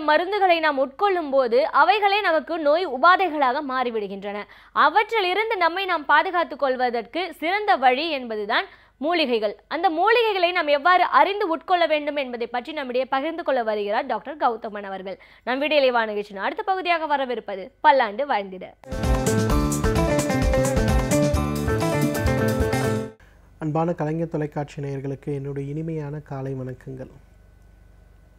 மருந்துகளை நாம் உட்கொள்ளும் போது அவைகளே நமக்கு நோய் உபாதைகளாக மாறிவிடுகின்றன. அவற்றிலிருந்து நம்மை நாம் பாதுகாத்துக் கொள்வதற்கு சிறந்த வழி என்பதுதான் மூலிகைகள். அந்த மூலிகைகளை நாம் எவ்வாறு அறிந்து உட்கொள்ள வேண்டும் என்பதை பற்றி நம்மிடையே பகிர்ந்து கொள்ள வருகிறார் டாக்டர் கௌதமன் அவர்கள். நம் வீடியோலைவா நிகழ்ச்சியின் அடுத்த பகுதியாக வரவிருப்பது பல்லாண்டு வாழ்ந்திட. அன்பான கலைஞர் தொலைக்காட்சி நேயர்களுக்கு என்னுடைய இனிமையான காலை வணக்கங்கள்.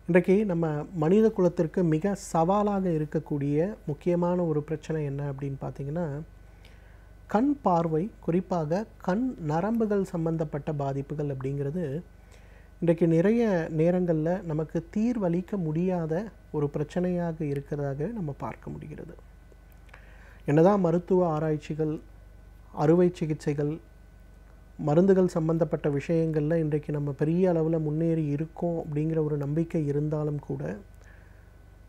இன்றைக்கு நம்ம மனித குலத்திற்கு மிக சவாலாக இருக்கக்கூடிய முக்கியமான ஒரு பிரச்சனை என்ன அப்படின்னு பார்த்தீங்கன்னா, கண் பார்வை, குறிப்பாக கண் நரம்புகள் சம்பந்தப்பட்ட பாதிப்புகள் அப்படிங்கிறது இன்றைக்கு நிறைய நேரங்களில் நமக்கு தீர்வளிக்க முடியாத ஒரு பிரச்சனையாக இருக்கிறதாக நம்ம பார்க்க முடிகிறது. என்னதான் மருத்துவ ஆராய்ச்சிகள், அறுவை சிகிச்சைகள், மருந்துகள் சம்பந்தப்பட்ட விஷயங்களில் இன்றைக்கு நம்ம பெரிய அளவில் முன்னேறி இருக்கோம் அப்படிங்கிற ஒரு நம்பிக்கை இருந்தாலும் கூட,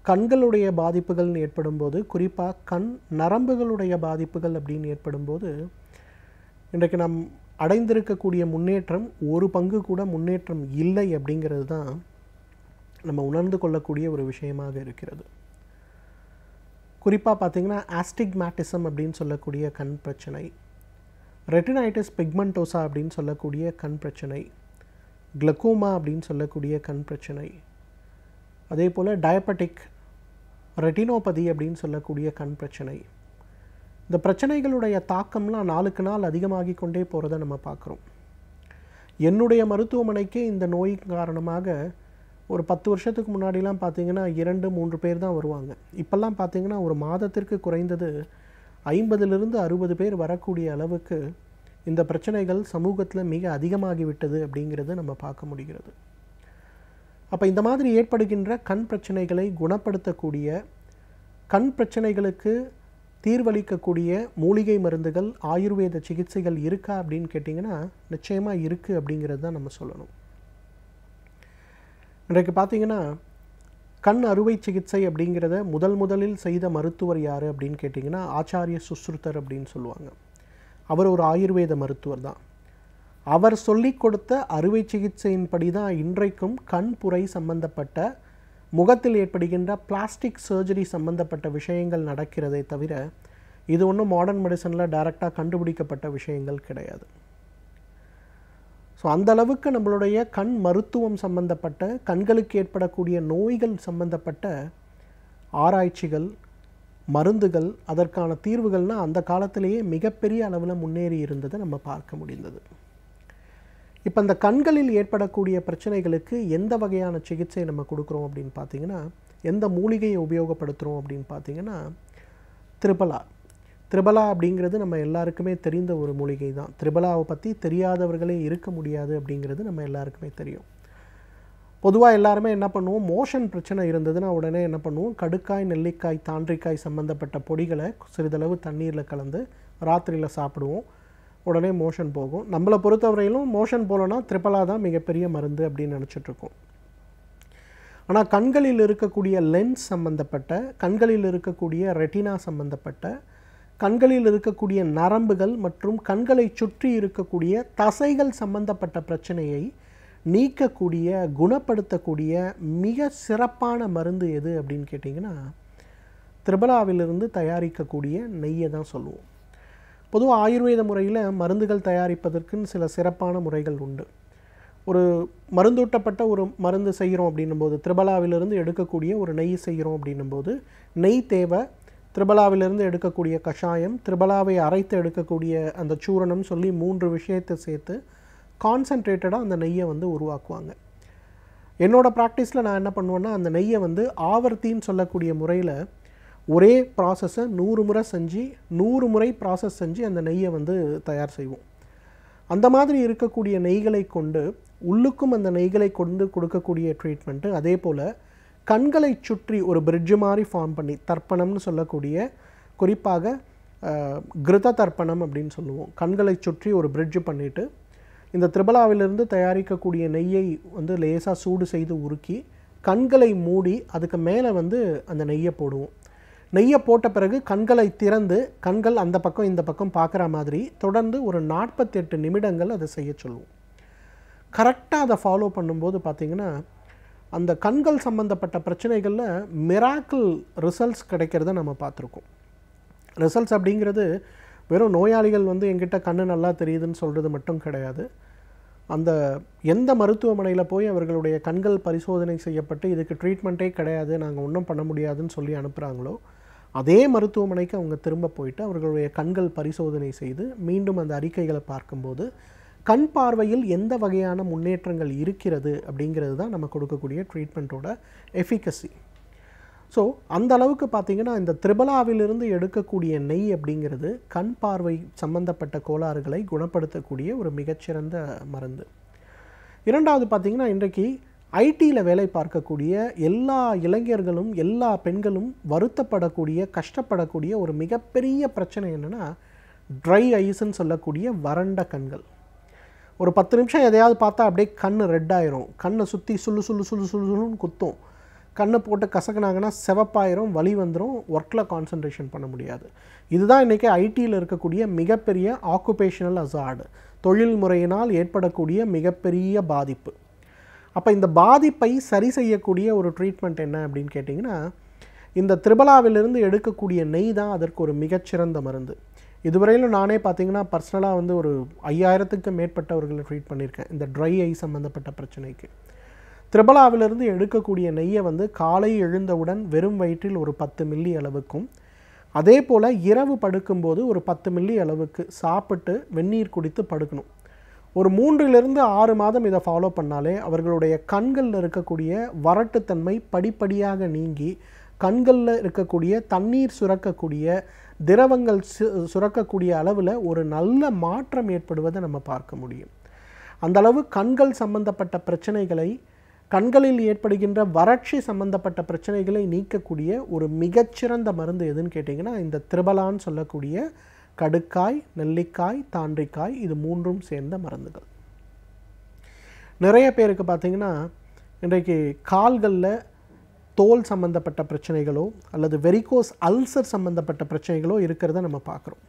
கண்களுடைய பாதிப்புகள் ஏற்படும் போது, குறிப்பாக கண் நரம்புகளுடைய பாதிப்புகள் அப்படின்னு ஏற்படும் போது இன்றைக்கு நாம் அடைந்திருக்கக்கூடிய முன்னேற்றம் ஒரு பங்கு கூட முன்னேற்றம் இல்லை அப்படிங்கிறது தான் நம்ம உணர்ந்து கொள்ளக்கூடிய ஒரு விஷயமாக இருக்கிறது. குறிப்பாக பார்த்திங்கன்னா ஆஸ்டிக்மேட்டிசம் அப்படின்னு சொல்லக்கூடிய கண் பிரச்சனை, ரெட்டினைட்டிஸ் பிக்மெண்டோசா அப்படின்னு சொல்லக்கூடிய கண் பிரச்சனை, கிளக்கோமா அப்படின்னு சொல்லக்கூடிய கண் பிரச்சனை, அதே போல் டயபெட்டிக் ரெட்டினோபதி அப்படின்னு சொல்லக்கூடிய கண் பிரச்சனை. இந்த பிரச்சனைகளுடைய தாக்கம்லாம் நாளுக்கு நாள் அதிகமாகி கொண்டே போகிறத நம்ம பார்க்குறோம். என்னுடைய மருத்துவமனைக்கே இந்த நோய் காரணமாக ஒரு 10 வருஷத்துக்கு முன்னாடிலாம் பார்த்திங்கன்னா 2-3 பேர் தான் வருவாங்க. இப்போல்லாம் பார்த்திங்கன்னா ஒரு மாதத்திற்கு குறைந்தது 50லிருந்து 60 பேர் வரக்கூடிய அளவுக்கு இந்த பிரச்சனைகள் சமூகத்தில் மிக அதிகமாகிவிட்டது அப்படிங்கிறது நம்ம பார்க்க முடிகிறது. அப்போ இந்த மாதிரி ஏற்படுகின்ற கண் பிரச்சனைகளை குணப்படுத்தக்கூடிய, கண் பிரச்சனைகளுக்கு தீர்வளிக்கக்கூடிய மூலிகை மருந்துகள், ஆயுர்வேத சிகிச்சைகள் இருக்கா அப்படின்னு கேட்டிங்கன்னா நிச்சயமாக இருக்குது அப்படிங்கிறது தான் நம்ம சொல்லணும். இன்றைக்கு பார்த்திங்கன்னா கண் அறுவை சிகிச்சை அப்படிங்கிறத முதலில் செய்த மருத்துவர் யார் அப்படின்னு கேட்டிங்கன்னா ஆச்சாரிய சுஸ்ருதர் அப்படின்னு சொல்லுவாங்க. அவர் ஒரு ஆயுர்வேத மருத்துவர் தான். அவர் சொல்லி கொடுத்த அறுவை சிகிச்சையின்படி தான் இன்றைக்கும் கண் புரை சம்பந்தப்பட்ட, முகத்தில் ஏற்படுகின்ற பிளாஸ்டிக் சர்ஜரி சம்பந்தப்பட்ட விஷயங்கள் நடக்கிறதே தவிர இது ஒன்றும் மாடர்ன் மெடிசனில் டைரெக்டாக கண்டுபிடிக்கப்பட்ட விஷயங்கள் கிடையாது. ஸோ அந்த அளவுக்கு நம்மளுடைய கண் மருத்துவம் சம்பந்தப்பட்ட, கண்களுக்கு ஏற்படக்கூடிய நோய்கள் சம்பந்தப்பட்ட ஆராய்ச்சிகள், மருந்துகள், அதற்கான தீர்வுகள்னால் அந்த காலத்திலேயே மிகப்பெரிய அளவில் முன்னேறி இருந்ததை நம்ம பார்க்க முடிந்தது. இப்போ அந்த கண்களில் ஏற்படக்கூடிய பிரச்சனைகளுக்கு எந்த வகையான சிகிச்சை நம்ம கொடுக்குறோம் அப்படின்னு பார்த்திங்கன்னா, எந்த மூலிகையை உபயோகப்படுத்துகிறோம் அப்படின்னு பார்த்திங்கன்னா திரிபலா அப்படிங்கிறது நம்ம எல்லாருக்குமே தெரிந்த ஒரு மூலிகை தான். திரிபலாவை பற்றி தெரியாதவர்களே இருக்க முடியாது அப்படிங்கிறது நம்ம எல்லாருக்குமே தெரியும். பொதுவாக எல்லாருமே என்ன பண்ணுவோம், மோஷன் பிரச்சனை இருந்ததுன்னா உடனே என்ன பண்ணுவோம், கடுக்காய், நெல்லிக்காய், தாண்டிக்காய் சம்மந்தப்பட்ட பொடிகளை சிறிதளவு தண்ணீரில் கலந்து ராத்திரியில் சாப்பிடுவோம். உடனே மோஷன் போகும். நம்மளை பொறுத்தவரையிலும் மோஷன் போகலன்னா திரிபலா தான் மிகப்பெரிய மருந்து அப்படின்னு நினச்சிட்ருக்கோம். ஆனால் கண்களில் இருக்கக்கூடிய லென்ஸ் சம்பந்தப்பட்ட, கண்களில் இருக்கக்கூடிய ரெட்டினா சம்பந்தப்பட்ட, கண்களில் இருக்கக்கூடிய நரம்புகள் மற்றும் கண்களை சுற்றி இருக்கக்கூடிய தசைகள் சம்பந்தப்பட்ட பிரச்சனையை நீக்கக்கூடிய, குணப்படுத்தக்கூடிய மிக சிறப்பான மருந்து எது அப்படின்னு கேட்டிங்கன்னா திரிபலாவிலிருந்து தயாரிக்கக்கூடிய நெய்யை தான் சொல்லுவோம். பொதுவாக ஆயுர்வேத முறையில் மருந்துகள் தயாரிப்பதற்குன்னு சில சிறப்பான முறைகள் உண்டு. ஒரு மருந்தூட்டப்பட்ட ஒரு மருந்து செய்கிறோம் அப்படின்னும் போது, திரிபலாவிலிருந்து எடுக்கக்கூடிய ஒரு நெய் செய்கிறோம் அப்படின்னும் போது நெய் தேவை, திரிபலாவிலிருந்து எடுக்கக்கூடிய கஷாயம், திரிபலாவை அரைத்து எடுக்கக்கூடிய அந்த சூரணம் சொல்லி 3 விஷயத்தை சேர்த்து கான்சன்ட்ரேட்டடாக அந்த நெய்யை உருவாக்குவாங்க. என்னோடய ப்ராக்டிஸில் நான் என்ன பண்ணுவேன்னா, அந்த நெய்யை ஆவர்த்தின்னு சொல்லக்கூடிய முறையில் ஒரே ப்ராசஸை 100 முறை செஞ்சு 100 முறை ப்ராசஸ் செஞ்சு அந்த நெய்யை தயார் செய்வோம். அந்த மாதிரி இருக்கக்கூடிய நெய்களை கொண்டு உள்ளுக்கும் அந்த நெய்களை கொண்டு கொடுக்கக்கூடிய ட்ரீட்மெண்ட்டு. அதே போல் கண்களை சுற்றி ஒரு பிரிட்ஜு மாதிரி ஃபார்ம் பண்ணி, தர்ப்பணம்னு சொல்லக்கூடிய, குறிப்பாக கிருத தர்ப்பணம் அப்படின்னு சொல்லுவோம், கண்களை சுற்றி ஒரு பிரிட்ஜு பண்ணிவிட்டு இந்த திரிபலாவிலிருந்து தயாரிக்கக்கூடிய நெய்யை லேசாக சூடு செய்து உருக்கி கண்களை மூடி அதுக்கு மேலே அந்த நெய்யை போடுவோம். நெய்யை போட்ட பிறகு கண்களை திறந்து கண்கள் அந்த பக்கம் இந்த பக்கம் பார்க்குற மாதிரி தொடர்ந்து ஒரு 48 நிமிடங்கள் அதை செய்ய சொல்லுவோம். கரெக்டாக அதை ஃபாலோ பண்ணும்போது பார்த்திங்கன்னா அந்த கண்கள் சம்மந்தப்பட்ட பிரச்சனைகளில் மிராக்கிள் ரிசல்ட்ஸ் கிடைக்கிறத நம்ம பார்த்துருக்கோம். ரிசல்ட்ஸ் அப்படிங்கிறது வெறும் நோயாளிகள் வந்து எங்கிட்ட கண்ணு நல்லா தெரியுதுன்னு சொல்கிறது மட்டும் கிடையாது. அந்த எந்த மருத்துவமனையில் போய் அவர்களுடைய கண்கள் பரிசோதனை செய்யப்பட்டு இதுக்கு ட்ரீட்மெண்ட்டே கிடையாது, நாங்கள் ஒன்றும் பண்ண முடியாதுன்னு சொல்லி அனுப்புகிறாங்களோ அதே மருத்துவமனைக்கு அவங்க திரும்ப போயிட்டு அவர்களுடைய கண்கள் பரிசோதனை செய்து மீண்டும் அந்த அறிக்கைகளை பார்க்கும்போது கண் பார்வையில் எந்த வகையான முன்னேற்றங்கள் இருக்கிறது அப்படிங்கிறது தான் நம்ம கொடுக்கக்கூடிய ட்ரீட்மெண்ட்டோட எஃபிகசி. ஸோ அந்த அளவுக்கு பார்த்திங்கன்னா இந்த திரிபலாவிலிருந்து எடுக்கக்கூடிய நெய் அப்படிங்கிறது கண் பார்வை சம்பந்தப்பட்ட கோளாறுகளை குணப்படுத்தக்கூடிய ஒரு மிகச்சிறந்த மருந்து. இரண்டாவது பார்த்திங்கன்னா இன்றைக்கு ஐடியில் வேலை பார்க்கக்கூடிய எல்லா இளைஞர்களும் எல்லா பெண்களும் வருத்தப்படக்கூடிய கஷ்டப்படக்கூடிய ஒரு மிகப்பெரிய பிரச்சனை என்னென்னா ட்ரை ஐஸ்ன்னு சொல்லக்கூடிய வறண்ட கண்கள். ஒரு 10 நிமிஷம் எதையாவது பார்த்தா அப்படியே கண் ரெட் ஆயிரும், கண்ணை சுற்றி சுள்ளு சுள்ளு சுள்ளு சுள்ளு சுள்ளுன்னு குத்தும், கண்ணை போட்டு கசக்குனாங்கன்னா செவப்பாயிரும், வலி வந்துடும், ஒர்க்கில் கான்சன்ட்ரேஷன் பண்ண முடியாது. இதுதான் இன்றைக்கி ஐடியில் இருக்கக்கூடிய மிகப்பெரிய ஆக்குபேஷனல் அசார்டு, தொழில் முறையினால் ஏற்படக்கூடிய மிகப்பெரிய பாதிப்பு. அப்போ இந்த பாதிப்பை சரி செய்யக்கூடிய ஒரு ட்ரீட்மெண்ட் என்ன அப்படின்னு கேட்டிங்கன்னா இந்த திரிபலாவிலிருந்து எடுக்கக்கூடிய நெய் தான் அதற்கு ஒரு மிகச்சிறந்த மருந்து. இதுவரையிலும் நானே பார்த்திங்கன்னா பர்சனலாக வந்து ஒரு 5000க்கு மேற்பட்டவர்களை ட்ரீட் பண்ணியிருக்கேன் இந்த ட்ரை ஐ சம்மந்தப்பட்ட பிரச்சனைக்கு. திரிபலாவிலிருந்து எடுக்கக்கூடிய நெய்யை வந்து காலை எழுந்தவுடன் வெறும் வயிற்றில் ஒரு 10 மில்லி அளவுக்கும், அதே போல் இரவு படுக்கும்போது ஒரு 10 மில்லி அளவுக்கு சாப்பிட்டு வெந்நீர் குடித்து படுக்கணும். ஒரு 3லிருந்து 6 மாதம் இதை ஃபாலோ பண்ணாலே அவர்களுடைய கண்களில் இருக்கக்கூடிய வறட்டுத்தன்மை படிப்படியாக நீங்கி கண்களில் இருக்கக்கூடிய தண்ணீர் சுரக்கக்கூடிய திரவங்கள் சுரக்கக்கூடிய அளவில் ஒரு நல்ல மாற்றம் ஏற்படுவதை நம்ம பார்க்க முடியும். அந்தளவு கண்கள் சம்பந்தப்பட்ட பிரச்சனைகளை, கண்களில் ஏற்படுகின்ற வறட்சி சம்பந்தப்பட்ட பிரச்சனைகளை நீக்கக்கூடிய ஒரு மிகச்சிறந்த மருந்து எதுன்னு கேட்டிங்கன்னா இந்த திரிபலான்னு சொல்லக்கூடிய கடுக்காய், நெல்லிக்காய், தாண்டிக்காய், இது 3ம் சேர்ந்த மருந்துகள். நிறைய பேருக்கு பார்த்திங்கன்னா இன்றைக்கு கால்களில் தோல் சம்பந்தப்பட்ட பிரச்சனைகளோ அல்லது வெரிகோஸ் அல்சர் சம்பந்தப்பட்ட பிரச்சனைகளோ இருக்கிறத நம்ம பார்க்குறோம்.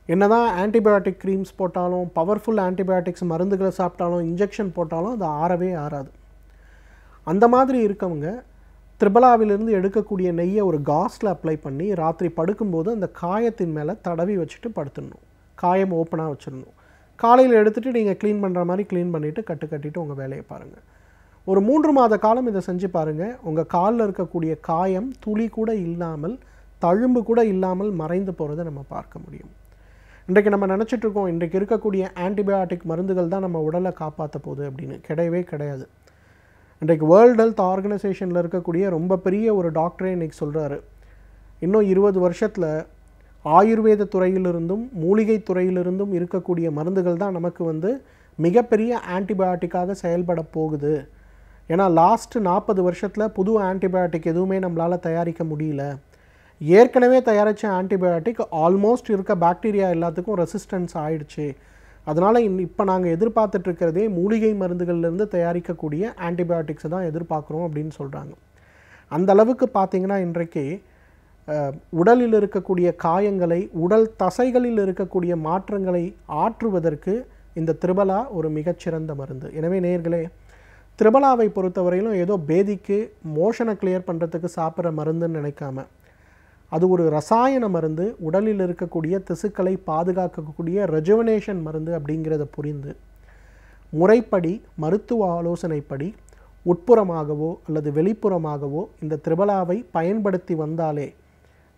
என்னதான் ஆன்டிபயோட்டிக் க்ரீம்ஸ் போட்டாலும், பவர்ஃபுல் ஆன்டிபயோட்டிக்ஸ் மருந்துகளை சாப்பிட்டாலும், இன்ஜெக்ஷன் போட்டாலும் அது ஆறவே ஆறாது. அந்த மாதிரி இருக்கவங்க திரிபலாவிலிருந்து எடுக்கக்கூடிய நெய்யை ஒரு காஸில் அப்ளை பண்ணி ராத்திரி படுக்கும்போது அந்த காயத்தின் மேலே தடவி வச்சுட்டு படுத்துடணும். காயம் ஓப்பனாக வச்சிடணும். காலையில் எடுத்துகிட்டு நீங்கள் க்ளீன் பண்ணுற மாதிரி க்ளீன் பண்ணிவிட்டு கட்டிட்டு உங்கள் வேலையை பாருங்கள். ஒரு 3 மாத காலம் இதை செஞ்சு பாருங்கள். உங்கள் காலில் இருக்கக்கூடிய காயம் துளி கூட இல்லாமல், தழும்பு கூட இல்லாமல் மறைந்து போகிறத நம்ம பார்க்க முடியும். இன்றைக்கு நம்ம நினச்சிட்ருக்கோம் இன்றைக்கு இருக்கக்கூடிய ஆன்டிபயோட்டிக் மருந்துகள் தான் நம்ம உடலை காப்பாற்ற போகுது அப்படின்னு. கிடையவே கிடையாது. இன்றைக்கு வேர்ல்டு ஹெல்த் ஆர்கனைசேஷனில் இருக்கக்கூடிய ரொம்ப பெரிய ஒரு டாக்டரே இன்றைக்கி சொல்கிறாரு, இன்னும் 20 வருஷத்தில் ஆயுர்வேத துறையிலிருந்தும் மூலிகை துறையிலிருந்தும் இருக்கக்கூடிய மருந்துகள் தான் நமக்கு வந்து மிகப்பெரிய ஆன்டிபயோட்டிக்காக செயல்பட போகுது. ஏன்னா லாஸ்ட்டு 40 வருஷத்தில் புது ஆன்டிபயோட்டிக் எதுவுமே நம்மளால் தயாரிக்க முடியல. ஏற்கனவே தயாரித்த ஆன்டிபயோட்டிக் ஆல்மோஸ்ட் இருக்க பாக்டீரியா எல்லாத்துக்கும் ரெசிஸ்டன்ஸ் ஆயிடுச்சு. அதனால் இப்போ நாங்கள் எதிர்பார்த்துட்ருக்கிறதே மூலிகை மருந்துகள்லேருந்து தயாரிக்கக்கூடிய ஆன்டிபயோட்டிக்ஸை தான் எதிர்பார்க்குறோம் அப்படின்னு சொல்கிறாங்க. அந்த அளவுக்கு பார்த்திங்கன்னா இன்றைக்கு உடலில் இருக்கக்கூடிய காயங்களை, உடல் தசைகளில் இருக்கக்கூடிய மாற்றங்களை ஆற்றுவதற்கு இந்த திரிபலா ஒரு மிகச்சிறந்த மருந்து. எனவே நேயர்களே, திரிபலாவை பொறுத்தவரையிலும் ஏதோ பேதிக்கு மோஷனை கிளியர் பண்ணுறதுக்கு சாப்பிட்ற மருந்துன்னு நினைக்காம, அது ஒரு ரசாயன மருந்து, உடலில் இருக்கக்கூடிய திசுக்களை பாதுகாக்கக்கூடிய ரெஜுவனேஷன் மருந்து அப்படிங்கிறத புரிந்து முறைப்படி மருத்துவ ஆலோசனைப்படி உட்புறமாகவோ அல்லது வெளிப்புறமாகவோ இந்த திரிபலாவை பயன்படுத்தி வந்தாலே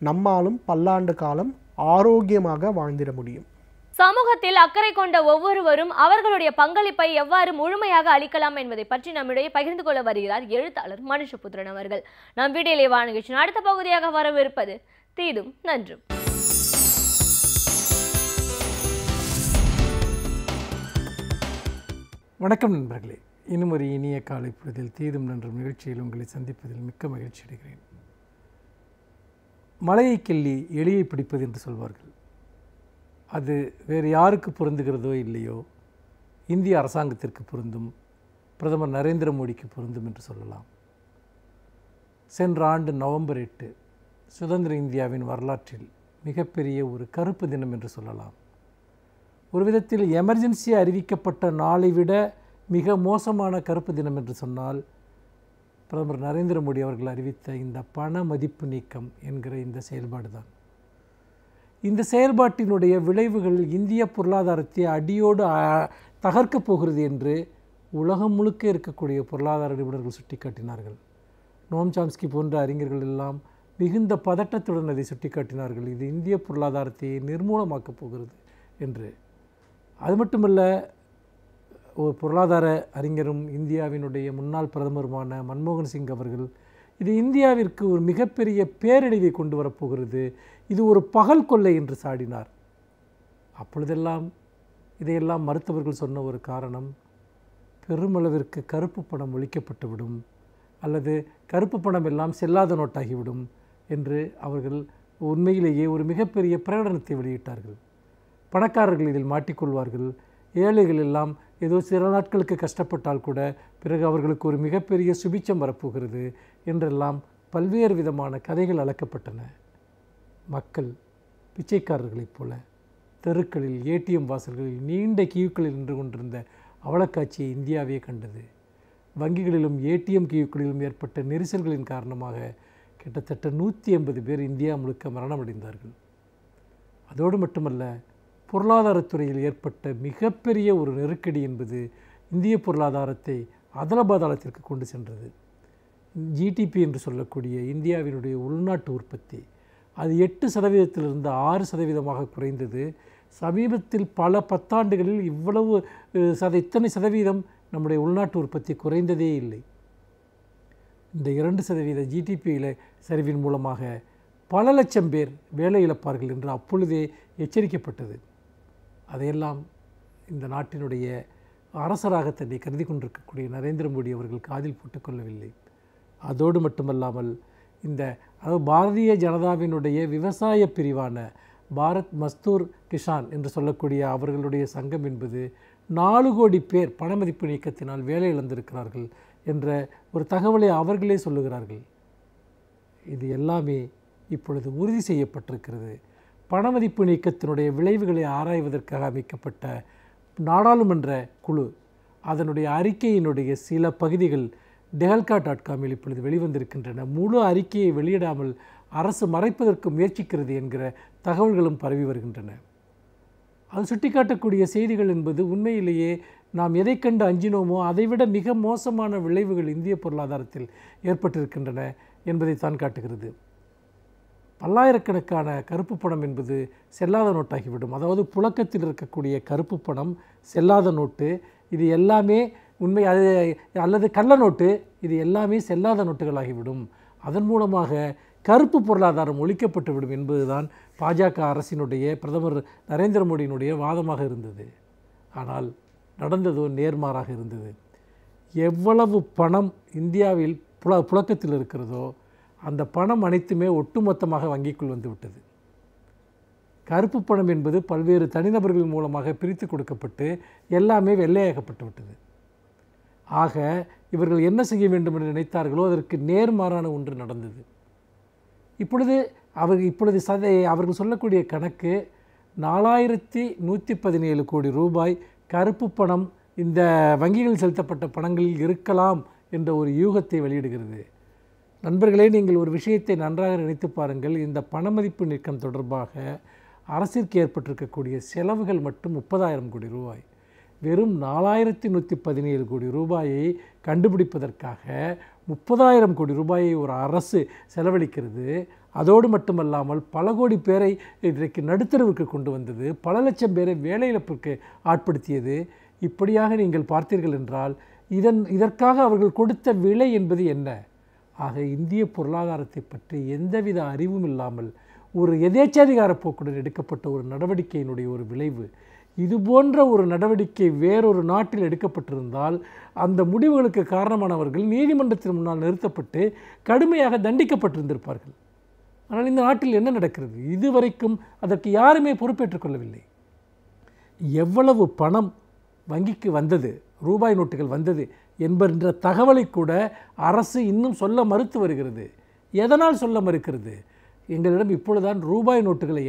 நம்மாலும் பல்லாண்டு காலம் ஆரோக்கியமாக வாழ்ந்திட முடியும். சமூகத்தில் அக்கறை கொண்ட ஒவ்வொருவரும் அவர்களுடைய பங்களிப்பை எவ்வாறு முழுமையாக அளிக்கலாம் என்பதை பற்றி நம்மிடையே பகிர்ந்து கொள்ள வருகிறார் எழுத்தாளர் மனுஷபுத்திரன் அவர்கள். நம் வீடியோலே நிகழ்ச்சியின் அடுத்த பகுதியாக வரவிருப்பது தீதும் நன்றும். வணக்கம் நண்பர்களே, இன்னும் ஒரு இனிய காலை பொழுதில் தீதும் நன்றும் நிகழ்ச்சியில் உங்களை சந்திப்பதில் மிக்க மகிழ்ச்சி அடைகிறேன். மலையை கிள்ளி எலியை பிடிப்பது என்று சொல்வார்கள். அது வேறு யாருக்கு பொருந்துகிறதோ இல்லையோ, இந்திய அரசாங்கத்திற்கு பொருந்தும், பிரதமர் நரேந்திர மோடிக்கு பொருந்தும் என்று சொல்லலாம். சென்ற ஆண்டு நவம்பர் 8 சுதந்திர இந்தியாவின் வரலாற்றில் மிகப்பெரிய ஒரு கருப்பு தினம் என்று சொல்லலாம். ஒரு விதத்தில் எமர்ஜென்சி அறிவிக்கப்பட்ட நாளை விட மிக மோசமான கருப்பு தினம் என்று சொன்னால் பிரதமர் நரேந்திர மோடி அவர்கள் அறிவித்த இந்த பண மதிப்பு நீக்கம் என்கிற இந்த செயல்பாடு தான். இந்த செயல்பாட்டினுடைய விளைவுகள் இந்திய பொருளாதாரத்தை அடியோடு தகர்க்கப் போகிறது என்று உலகம் முழுக்க இருக்கக்கூடிய பொருளாதார நிபுணர்கள் சுட்டிக்காட்டினார்கள். நோம் சாம்ஸ்கி போன்ற அறிஞர்கள் எல்லாம் மிகுந்த பதட்டத்துடன் அதை சுட்டிக்காட்டினார்கள். இது இந்திய பொருளாதாரத்தை நிர்மூலமாக்கப் போகிறது என்று. அது மட்டுமல்ல, ஒரு பொருளாதார அறிஞரும் இந்தியாவினுடைய முன்னாள் பிரதமருமான மன்மோகன் சிங் அவர்கள் இது இந்தியாவிற்கு ஒரு மிகப்பெரிய பேரழிவை கொண்டு வரப்போகிறது, இது ஒரு பகல் கொள்ளை என்று சாடினார். அப்பொழுதெல்லாம் இதையெல்லாம் மருத்துவர்கள் சொன்ன ஒரு காரணம், பெருமளவிற்கு கருப்பு பணம் ஒழிக்கப்பட்டுவிடும் அல்லது கருப்பு பணம் எல்லாம் செல்லாத நோட்டாகிவிடும் என்று அவர்கள் உண்மையிலேயே ஒரு மிகப்பெரிய பிரகடனத்தை வெளியிட்டார்கள். பணக்காரர்கள் இதில் மாட்டிக்கொள்வார்கள், ஏழைகள் எல்லாம் ஏதோ சில நாட்களுக்கு கஷ்டப்பட்டால் கூட பிறகு அவர்களுக்கு ஒரு மிகப்பெரிய சுபிச்சம் வரப்போகிறது என்றெல்லாம் பல்வேறு விதமான கதைகள் அளக்கப்பட்டன. மக்கள் பிச்சைக்காரர்களைப் போல தெருக்களில், ஏடிஎம் வாசல்களில், நீண்ட கியூக்களில் நின்று கொண்டிருந்த அவலக்காட்சியை இந்தியாவே கண்டது. வங்கிகளிலும் ஏடிஎம் கியூக்களிலும் ஏற்பட்ட நெரிசல்களின் காரணமாக கிட்டத்தட்ட 180 பேர் இந்தியா முழுக்க மரணமடைந்தார்கள். அதோடு மட்டுமல்ல, பொருளாதாரத்துறையில் ஏற்பட்ட மிகப்பெரிய ஒரு நெருக்கடி என்பது இந்திய பொருளாதாரத்தை அதலபாதாளத்திற்கு கொண்டு சென்றது. ஜிடிபி என்று சொல்லக்கூடிய இந்தியாவினுடைய உள்நாட்டு உற்பத்தி அது 8% 6% குறைந்தது. சமீபத்தில் பல பத்தாண்டுகளில் இத்தனை சதவீதம் நம்முடைய உள்நாட்டு உற்பத்தி குறைந்ததே இல்லை. இந்த 2% ஜிடிபியில் சரிவின் மூலமாக பல லட்சம் பேர் வேலை இழப்பார்கள் என்று அப்பொழுதே எச்சரிக்கப்பட்டது. அதையெல்லாம் இந்த நாட்டினுடைய அரசராக தன்னை கருதி கொண்டிருக்கக்கூடிய நரேந்திர மோடி அவர்கள் காதில் போட்டுக்கொள்ளவில்லை. அதோடு மட்டுமல்லாமல் பாரதிய ஜனதாவினுடைய விவசாய பிரிவான பாரத் மஸ்தூர் கிஷான் என்று சொல்லக்கூடிய அவர்களுடைய சங்கம் என்பது 4 கோடி பேர் பணமதிப்பு நீக்கத்தினால் வேலை இழந்திருக்கிறார்கள் என்ற ஒரு தகவலை அவர்களே சொல்லுகிறார்கள். இது எல்லாமே இப்பொழுது உறுதி செய்யப்பட்டிருக்கிறது. பணமதிப்பு நீக்கத்தினுடைய விளைவுகளை ஆராய்வதற்காக அமைக்கப்பட்ட நாடாளுமன்ற குழு அதனுடைய அறிக்கையினுடைய சில பகுதிகள் dehalka.com இப்பொழுது வெளிவந்திருக்கின்றன. முழு அறிக்கையை வெளியிடாமல் அரசு மறைப்பதற்கு முயற்சிக்கிறது என்கிற தகவல்களும் பரவி வருகின்றன. அது சுட்டிக்காட்டக்கூடிய செய்திகள் என்பது உண்மையிலேயே நாம் எதை கண்டு அஞ்சினோமோ அதைவிட மிக மோசமான விளைவுகள் இந்திய பொருளாதாரத்தில் ஏற்பட்டிருக்கின்றன என்பதைத்தான் காட்டுகிறது. பல்லாயிரக்கணக்கான கருப்பு பணம் என்பது செல்லாத நோட்டாகிவிடும். அதாவது புழக்கத்தில் இருக்கக்கூடிய கருப்பு பணம், செல்லாத நோட்டு, இது எல்லாமே உண்மை அல்லது கள்ள நோட்டு, இது எல்லாமே செல்லாத நோட்டுகளாகிவிடும். அதன் மூலமாக கருப்பு பொருளாதாரம் ஒழிக்கப்பட்டுவிடும் என்பதுதான் பாஜக அரசினுடைய பிரதமர் நரேந்திர மோடியினுடைய வாதமாக இருந்தது. ஆனால் நடந்ததோ நேர்மாறாக இருந்தது. எவ்வளவு பணம் இந்தியாவில் புழக்கத்தில் இருக்கிறதோ அந்த பணம் அனைத்துமே ஒட்டுமொத்தமாக வங்கிக்குள் வந்துவிட்டது. கருப்பு பணம் என்பது பல்வேறு தனிநபர்கள் மூலமாக பிரித்து கொடுக்கப்பட்டு எல்லாமே வெள்ளையாக்கப்பட்டு விட்டது. ஆக இவர்கள் என்ன செய்ய வேண்டும் என்று நினைத்தார்களோ அதற்கு நேர்மாறான ஒன்று நடந்தது. இப்பொழுது அவர்கள் சொல்லக்கூடிய கணக்கு 4117 கோடி ரூபாய் கருப்பு பணம் இந்த வங்கிகளில் செலுத்தப்பட்ட பணங்களில் இருக்கலாம் என்ற ஒரு யூகத்தை வெளியிடுகிறது. நண்பர்களே, நீங்கள் ஒரு விஷயத்தை நன்றாக நினைத்து பாருங்கள். இந்த பணமதிப்பு நீக்கம் தொடர்பாக அரசிற்கு ஏற்பட்டிருக்கக்கூடிய செலவுகள் மட்டும் 30,000 கோடி ரூபாய். வெறும் 4117 கோடி ரூபாயை கண்டுபிடிப்பதற்காக 30,000 கோடி ரூபாயை ஒரு அரசு செலவழிக்கிறது. அதோடு மட்டுமல்லாமல் பல கோடி பேரை இன்றைக்கு நடுத்தரவுக்கு கொண்டு வந்தது, பல லட்சம் பேரை வேலை இழப்பிற்கு ஆட்படுத்தியது. இப்படியாக நீங்கள் பார்த்தீர்கள் என்றால் இதற்காக அவர்கள் கொடுத்த விலை என்பது என்ன? ஆக இந்திய பொருளாதாரத்தை பற்றி எந்தவித அறிவும் இல்லாமல் ஒரு எதேச்சாதிகார போக்குடன் எடுக்கப்பட்ட ஒரு நடவடிக்கையினுடைய ஒரு விளைவு. இது போன்ற ஒரு நடவடிக்கை வேறொரு நாட்டில் எடுக்கப்பட்டிருந்தால் அந்த முடிவுகளுக்கு காரணமானவர்கள் நீதிமன்றத்தின் முன்னால் நிறுத்தப்பட்டு கடுமையாக தண்டிக்கப்பட்டிருந்திருப்பார்கள். ஆனால் இந்த நாட்டில் என்ன நடக்கிறது? இதுவரைக்கும் அதற்கு யாருமே பொறுப்பேற்றுக் கொள்ளவில்லை. எவ்வளவு பணம் வங்கிக்கு வந்தது, ரூபாய் நோட்டுகள் வந்தது என்பன்ற தகவலை கூட அரசு இன்னும் சொல்ல மறுத்து வருகிறது. எதனால் சொல்ல மறுக்கிறது? எங்களிடம் இப்பொழுதுதான் ரூபாய் நோட்டுகளை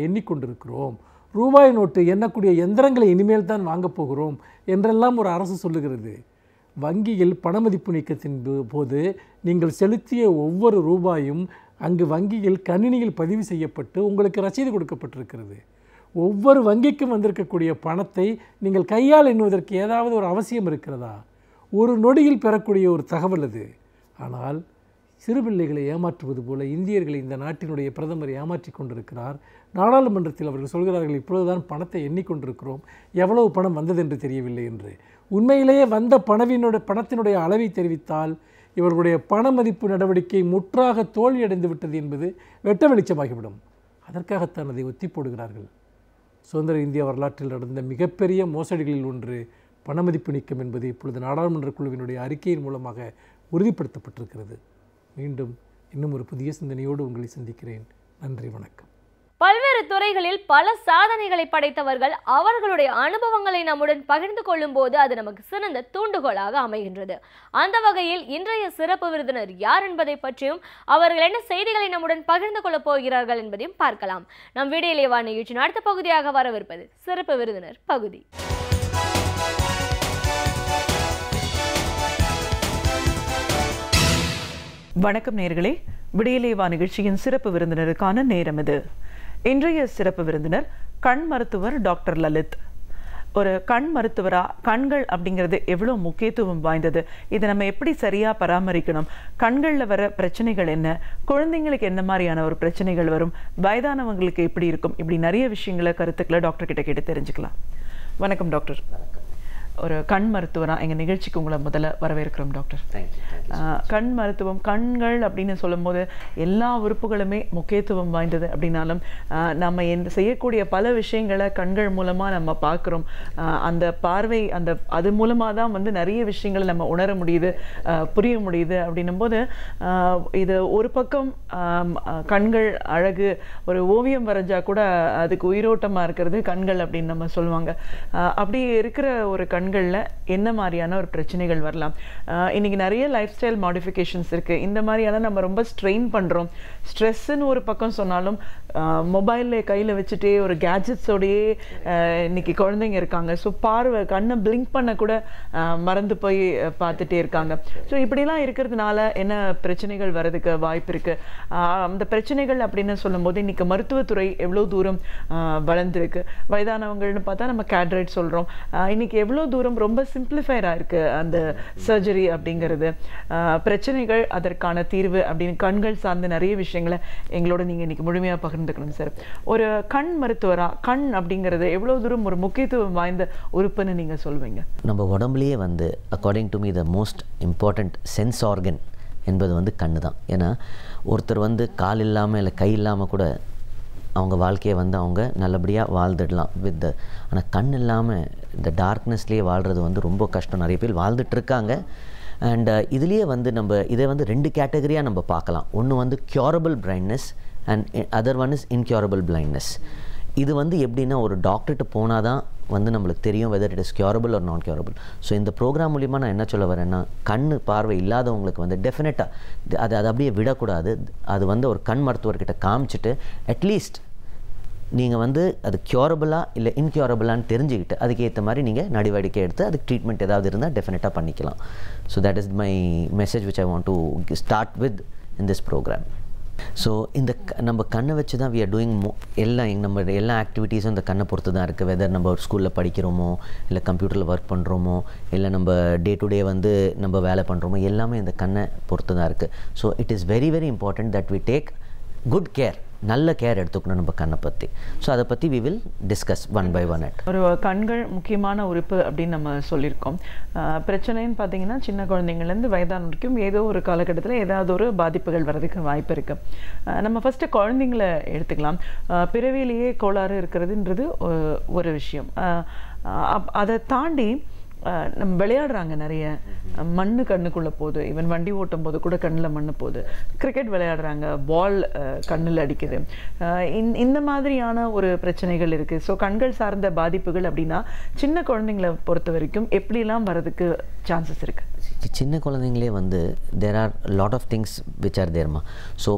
எண்ணிக்கொண்டிருக்கிறோம், ரூபாய் நோட்டு எண்ணக்கூடிய எந்திரங்களை இனிமேல் தான் வாங்கப் போகிறோம் என்றெல்லாம் ஒரு அரசு சொல்லுகிறது. வங்கியில் பணமதிப்பு நீக்கத்தின் போது நீங்கள் செலுத்திய ஒவ்வொரு ரூபாயும் அங்கு வங்கியில் கணினியில் பதிவு செய்யப்பட்டு உங்களுக்கு ரசீது கொடுக்கப்பட்டிருக்கிறது. ஒவ்வொரு வங்கிக்கும் வந்திருக்கக்கூடிய பணத்தை நீங்கள் கையால் எண்ணுவதற்கு ஏதாவது ஒரு அவசியம் இருக்கிறதா? ஒரு நொடியில் பெறக்கூடிய ஒரு தகவல் அது. ஆனால் சிறுபிள்ளைகளை ஏமாற்றுவது போல இந்தியர்களை இந்த நாட்டினுடைய பிரதமர் ஏமாற்றி கொண்டிருக்கிறார். நாடாளுமன்றத்தில் அவர்கள் சொல்கிறார்கள், இப்பொழுதுதான் பணத்தை எண்ணிக்கொண்டிருக்கிறோம், எவ்வளவு பணம் வந்தது என்று தெரியவில்லை என்று. உண்மையிலேயே வந்த பணத்தினுடைய அளவை தெரிவித்தால் இவர்களுடைய பண மதிப்பு நடவடிக்கை முற்றாக தோல்வியடைந்து விட்டது என்பது வெட்ட வெளிச்சமாகிவிடும். அதற்காகத்தான் அதை ஒத்தி போடுகிறார்கள். சுதந்திர இந்திய வரலாற்றில் நடந்த மிகப்பெரிய மோசடிகளில் ஒன்று பணமதிப்பு நீக்கம் என்பது இப்பொழுது நாடாளுமன்ற குழுவினுடைய அறிக்கையின் மூலமாக உறுதிப்படுத்தப்பட்டிருக்கிறது. மீண்டும் இன்னும் ஒரு புதிய சிந்தனையோடு உங்களை சந்திக்கிறேன். நன்றி, வணக்கம். பல்வேறு துறைகளில் பல சாதனைகளை படைத்தவர்கள் அவர்களுடைய அனுபவங்களை நம்முடன் பகிர்ந்து கொள்ளும் போது அது நமக்கு சிறந்த தூண்டுகோலாக அமைகின்றது. அந்த வகையில் இன்றைய சிறப்பு விருந்தினர் யார் என்பதை பற்றியும் அவர்கள் என்ன செய்திகளை நம்முடன் பகிர்ந்து கொள்ளப் போகிறார்கள் என்பதையும் பார்க்கலாம். நம் வீடியோலேவா நிகழ்ச்சியின் அடுத்த பகுதியாக வரவிருப்பது சிறப்பு விருந்தினர் பகுதி. வணக்கம் நேயர்களே, விடியலேவா நிகழ்ச்சியின் சிறப்பு விருந்தினருக்கான நேரம் இது. இன்றைய சிறப்பு விருந்தினர் கண் மருத்துவர் டாக்டர் லலித். ஒரு கண் மருத்துவரா கண்கள் அப்படிங்கிறது எவ்வளோ முக்கியத்துவம் வாய்ந்தது, இதை நம்ம எப்படி சரியாக பராமரிக்கணும், கண்களில் வர பிரச்சனைகள் என்ன, குழந்தைங்களுக்கு என்ன மாதிரியான ஒரு பிரச்சனைகள் வரும், வயதானவங்களுக்கு எப்படி இருக்கும், இப்படி நிறைய விஷயங்களை கருத்துக்களை டாக்டர் கிட்ட கேட்டு தெரிஞ்சுக்கலாம். வணக்கம் டாக்டர். ஒரு கண் மருத்துவராக எங்கள் நிகழ்ச்சிக்கு உங்களை முதல்ல வரவேற்கிறோம் டாக்டர். கண் மருத்துவம், கண்கள் அப்படின்னு சொல்லும் போது எல்லா உறுப்புகளுமே முக்கியத்துவம் வாய்ந்தது அப்படின்னாலும் நம்ம செய்யக்கூடிய பல விஷயங்களை கண்கள் மூலமாக நம்ம பார்க்குறோம். அந்த பார்வை அது மூலமாக தான் நிறைய விஷயங்களை நம்ம உணர முடியுது, புரிய முடியுது. அப்படின்னும் போது இது ஒரு பக்கம் கண்கள் அழகு, ஒரு ஓவியம் வரைஞ்சா கூட அதுக்கு உயிரோட்டமாக இருக்கிறது கண்கள் அப்படின்னு நம்ம சொல்லுவாங்க. அப்படி இருக்கிற ஒரு கண்களில் என்ன மாதிரியான ஒரு பிரச்சனைகள் வரலாம்? இன்னைக்கு நிறைய லைஃப் ஸ்டைல் மாடிஃபிகேஷன்ஸ் இருக்குது. இந்த மாதிரியான நம்ம ரொம்ப ஸ்ட்ரெயின் பண்ணுறோம். ஸ்ட்ரெஸ்ஸுன்னு ஒரு பக்கம் சொன்னாலும் மொபைலில் கையில் வச்சுட்டே ஒரு கேட்ஜெட்ஸோடையே இன்னைக்கு குழந்தைங்க இருக்காங்க. ஸோ பார்வை கண்ணை பிளிங்க் பண்ண கூட மறந்து போய் பார்த்துட்டே இருக்காங்க. ஸோ இப்படிலாம் இருக்கிறதுனால என்ன பிரச்சனைகள் வர்றதுக்கு வாய்ப்பு இருக்குது? அந்த பிரச்சனைகள் அப்படின்னு சொல்லும்போது இன்னைக்கு மருத்துவத்துறை எவ்வளோ தூரம் வளர்ந்துருக்கு. வயதானவங்கள்னு பார்த்தா நம்ம கேட்ரேட் சொல்கிறோம். இன்னைக்கு எவ்வளோ தூரம் ரொம்ப சிம்பிளிஃபைடாக இருக்குது அந்த சர்ஜரி அப்படிங்கிறது. பிரச்சனைகள், அதற்கான தீர்வு அப்படின்னு கண்கள் சார்ந்த நிறைய விஷயங்களை எங்களோட நீங்கள் இன்னைக்கு முழுமையாக பகிர்ந்துக்கணும் சார். ஒரு கண் மருத்துவராக கண் அப்படிங்கிறது எவ்வளோ தூரம் ஒரு முக்கியத்துவம் வாய்ந்த உறுப்புன்னு நீங்கள் சொல்வீங்க? நம்ம உடம்புலேயே according to me the most important sense organ என்பது கண்ணு தான். ஏன்னா ஒருத்தர் கால் இல்லாமல் இல்லை கை இல்லாமல் கூட அவங்க வாழ்க்கையை அவங்க நல்லபடியாக வாழ்ந்துடலாம் வித். ஆனால் கண் இல்லாமல் இந்த டார்க்னஸ்லேயே வாழ்கிறது ரொம்ப கஷ்டம். நிறைய பேர் வாழ்ந்துட்டுருக்காங்க. அண்ட் இதுலேயே நம்ம இதை 2 கேட்டகரியாக நம்ம பார்க்கலாம். ஒன்று curable blindness and other one is incurable blindness. இது எப்படின்னா ஒரு டாக்டர்கிட்ட போனால் தான் நம்மளுக்கு தெரியும் whether it is curable or non curable. So இந்த ப்ரோக்ராம் மூலிமா நான் என்ன சொல்ல வரேன்னா, கண் பார்வை இல்லாதவங்களுக்கு டெஃபினட்டாக அது அப்படியே விடக்கூடாது. அது ஒரு கண் மருத்துவர்கிட்ட காமிச்சிட்டு அட்லீஸ்ட் நீங்கள் அது க்யூரபிளா இல்லை இன்க்யூரபிளான்னு தெரிஞ்சுக்கிட்டு அதுக்கேற்ற மாதிரி நீங்கள் நடவடிக்கை எடுத்து அதுக்கு ட்ரீட்மெண்ட் ஏதாவது இருந்தால் டெஃபினட்டாக பண்ணிக்கலாம். So that is my message which I want to start with in this program. So இந்த நம்ம கண்ணை வச்சு தான் வி ஆர் டூயிங் நம்ம எல்லா ஆக்டிவிட்டீஸும் இந்த கண்ணை பொறுத்து தான் இருக்குது. வெதர் நம்ம ஒரு ஸ்கூலில் படிக்கிறோமோ, இல்லை கம்ப்யூட்டரில் ஒர்க் பண்ணுறோமோ, இல்லை நம்ம டே டு டே நம்ம வேலை பண்ணுறோமோ, எல்லாமே இந்த கண்ணை பொறுத்து தான் இருக்குது. So it is very very important that we take good care, நல்ல கேர் எடுத்துக்கணும் நம்ம கண்ணை பற்றி. ஸோ அதை பற்றி we will discuss one by one. ஒரு கண்கள் முக்கியமான உறுப்பு அப்படின்னு நம்ம சொல்லியிருக்கோம். பிரச்சனைன்னு பார்த்தீங்கன்னா சின்ன குழந்தைங்கள்லேருந்து வயதான வரைக்கும் ஏதோ ஒரு காலகட்டத்தில் ஏதாவது ஒரு பாதிப்புகள் வர்றதுக்கு வாய்ப்பு இருக்குது. நம்ம ஃபஸ்ட்டு குழந்தைங்கள எடுத்துக்கலாம். பிறவியிலேயே கோளாறு இருக்கிறதுன்றது ஒரு விஷயம். அதை தாண்டி நம்ம விளையாடுறாங்க, நிறைய மண் கண்ணுக்குள்ளே போகுது. ஈவன் வண்டி ஓட்டும் போது கூட கண்ணில் மண் போகுது. கிரிக்கெட் விளையாடுறாங்க, பால் கண்ணில் அடிக்குது. இந்த மாதிரியான ஒரு பிரச்சனைகள் இருக்குது. ஸோ கண்கள் சார்ந்த பாதிப்புகள் அப்படின்னா சின்ன குழந்தைங்களை பொறுத்த வரைக்கும் எப்படிலாம் வர்றதுக்கு சான்சஸ் இருக்குது? சின்ன குழந்தைங்களே there are lot of things which are தேர்மா. ஸோ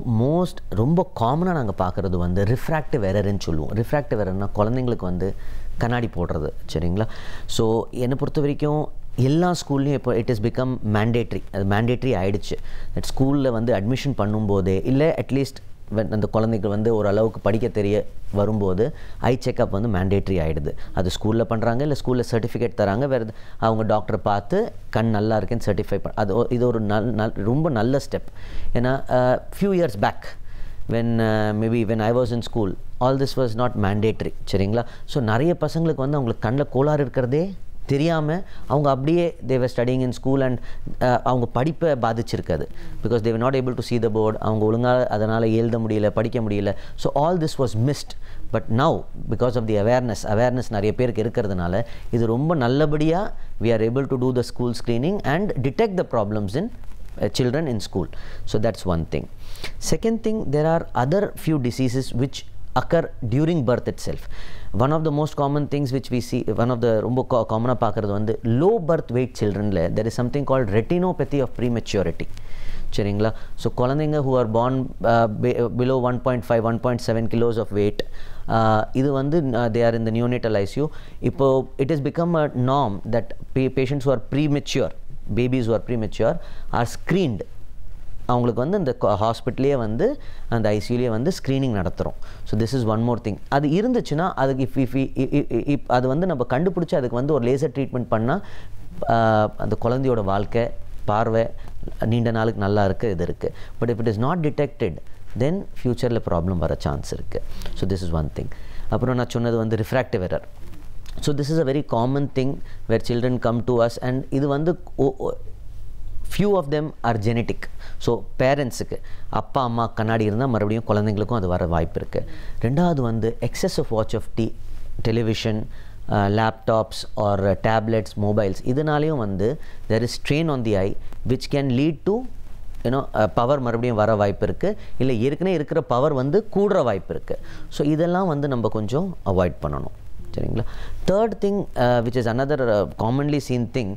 ரொம்ப காமனாக நாங்கள் பார்க்குறது ரிஃப்ராக்டிவ் எரர்ன்னு சொல்லுவோம். ரிஃப்ராக்டிவ் எரர்னால் குழந்தைங்களுக்கு கண்ணாடி போடுறது, சரிங்களா? ஸோ என்னை பொறுத்த வரைக்கும் எல்லா ஸ்கூல்லையும் இப்போ இட் இஸ் பிகம் மேண்டேட்ரி, அது மேண்டேட்ரி ஆகிடுச்சு. தட் ஸ்கூலில் வந்து அட்மிஷன் பண்ணும்போதே இல்லை அட்லீஸ்ட் அந்த குழந்தைகள் வந்து ஓரளவுக்கு படிக்க தெரிய வரும்போது ஐ செக்அப் வந்து மேண்டேட்ரி ஆகிடுது. அது ஸ்கூலில் பண்ணுறாங்க, இல்லை ஸ்கூலில் சர்டிஃபிகேட் தராங்க, வேறு அவங்க டாக்டரை பார்த்து கண் நல்லா இருக்குன்னு சர்டிஃபை அது இது ஒரு ரொம்ப நல்ல ஸ்டெப். ஏன்னா few years back maybe when I was in school all this was not mandatory. சரிங்களா? ஸோ நிறைய பசங்களுக்கு வந்து அவங்களுக்கு கண்ணில் கோளாறு இருக்கிறதே தெரியாமல் அவங்க அப்படியே they were studying in school and அவங்க படிப்பை பாதிச்சிருக்காது because they were not able to see the board. அவங்க ஒழுங்காக அதனால் எழுத முடியல, படிக்க முடியல. So all this was missed. But now because of the awareness நிறைய பேருக்கு இருக்கிறதுனால இது ரொம்ப நல்லபடியாக we are able to do the school screening and detect the problems in children in school. So that's one thing. Second thing, there are other few diseases which occur during birth itself. One of the most common things which we see, one of the ரொம்ப காமனாக பார்க்குறது வந்து low birth weight childrenல there is something called retinopathy of prematurity. சரிங்களா? So குழந்தைங்க who are born below 1.5 1.7 kilos of weight, இது வந்து they are in the neonatal ICU. இப்போ it has become a norm that patients who are premature, babies who are premature are screened. அவங்களுக்கு வந்து இந்த ஹாஸ்பிட்டலே வந்து அந்த ஐசியூலேயே வந்து ஸ்க்ரீனிங் நடத்துகிறோம். So this is one more thing. அது இருந்துச்சுன்னா அதுக்கு இப் அது வந்து நம்ம கண்டுபிடிச்சி அதுக்கு வந்து ஒரு லேசர் ட்ரீட்மெண்ட் பண்ணால் அந்த குழந்தையோட வாழ்க்கை பார்வை நீண்ட நாளுக்கு நல்லா இருக்குது இது இருக்குது. But if it is not detected then ஃப்யூச்சரில் ப்ராப்ளம் வர சான்ஸ் இருக்குது. So this is one thing. அப்புறம் நான் சொன்னது வந்து refractive error. So this is a very common thing where children come to us and இது வந்து few of them are genetic. So பேரண்ட்ஸுக்கு அப்பா அம்மா கண்ணாடி இருந்தால் மறுபடியும் குழந்தைங்களுக்கும் அது வர வாய்ப்பு இருக்குது. ரெண்டாவது வந்து excessive watch of television, laptops or tablets, mobiles, இதனாலேயும் வந்து there is strain on the eye which can lead to power மறுபடியும் வர வாய்ப்பு இருக்குது. இல்லை ஏற்கனவே இருக்கிற பவர் வந்து கூடுற வாய்ப்பு இருக்குது. ஸோ இதெல்லாம் வந்து நம்ம கொஞ்சம் அவாய்ட் பண்ணணும். சரிங்களா? Third thing which is another commonly seen thing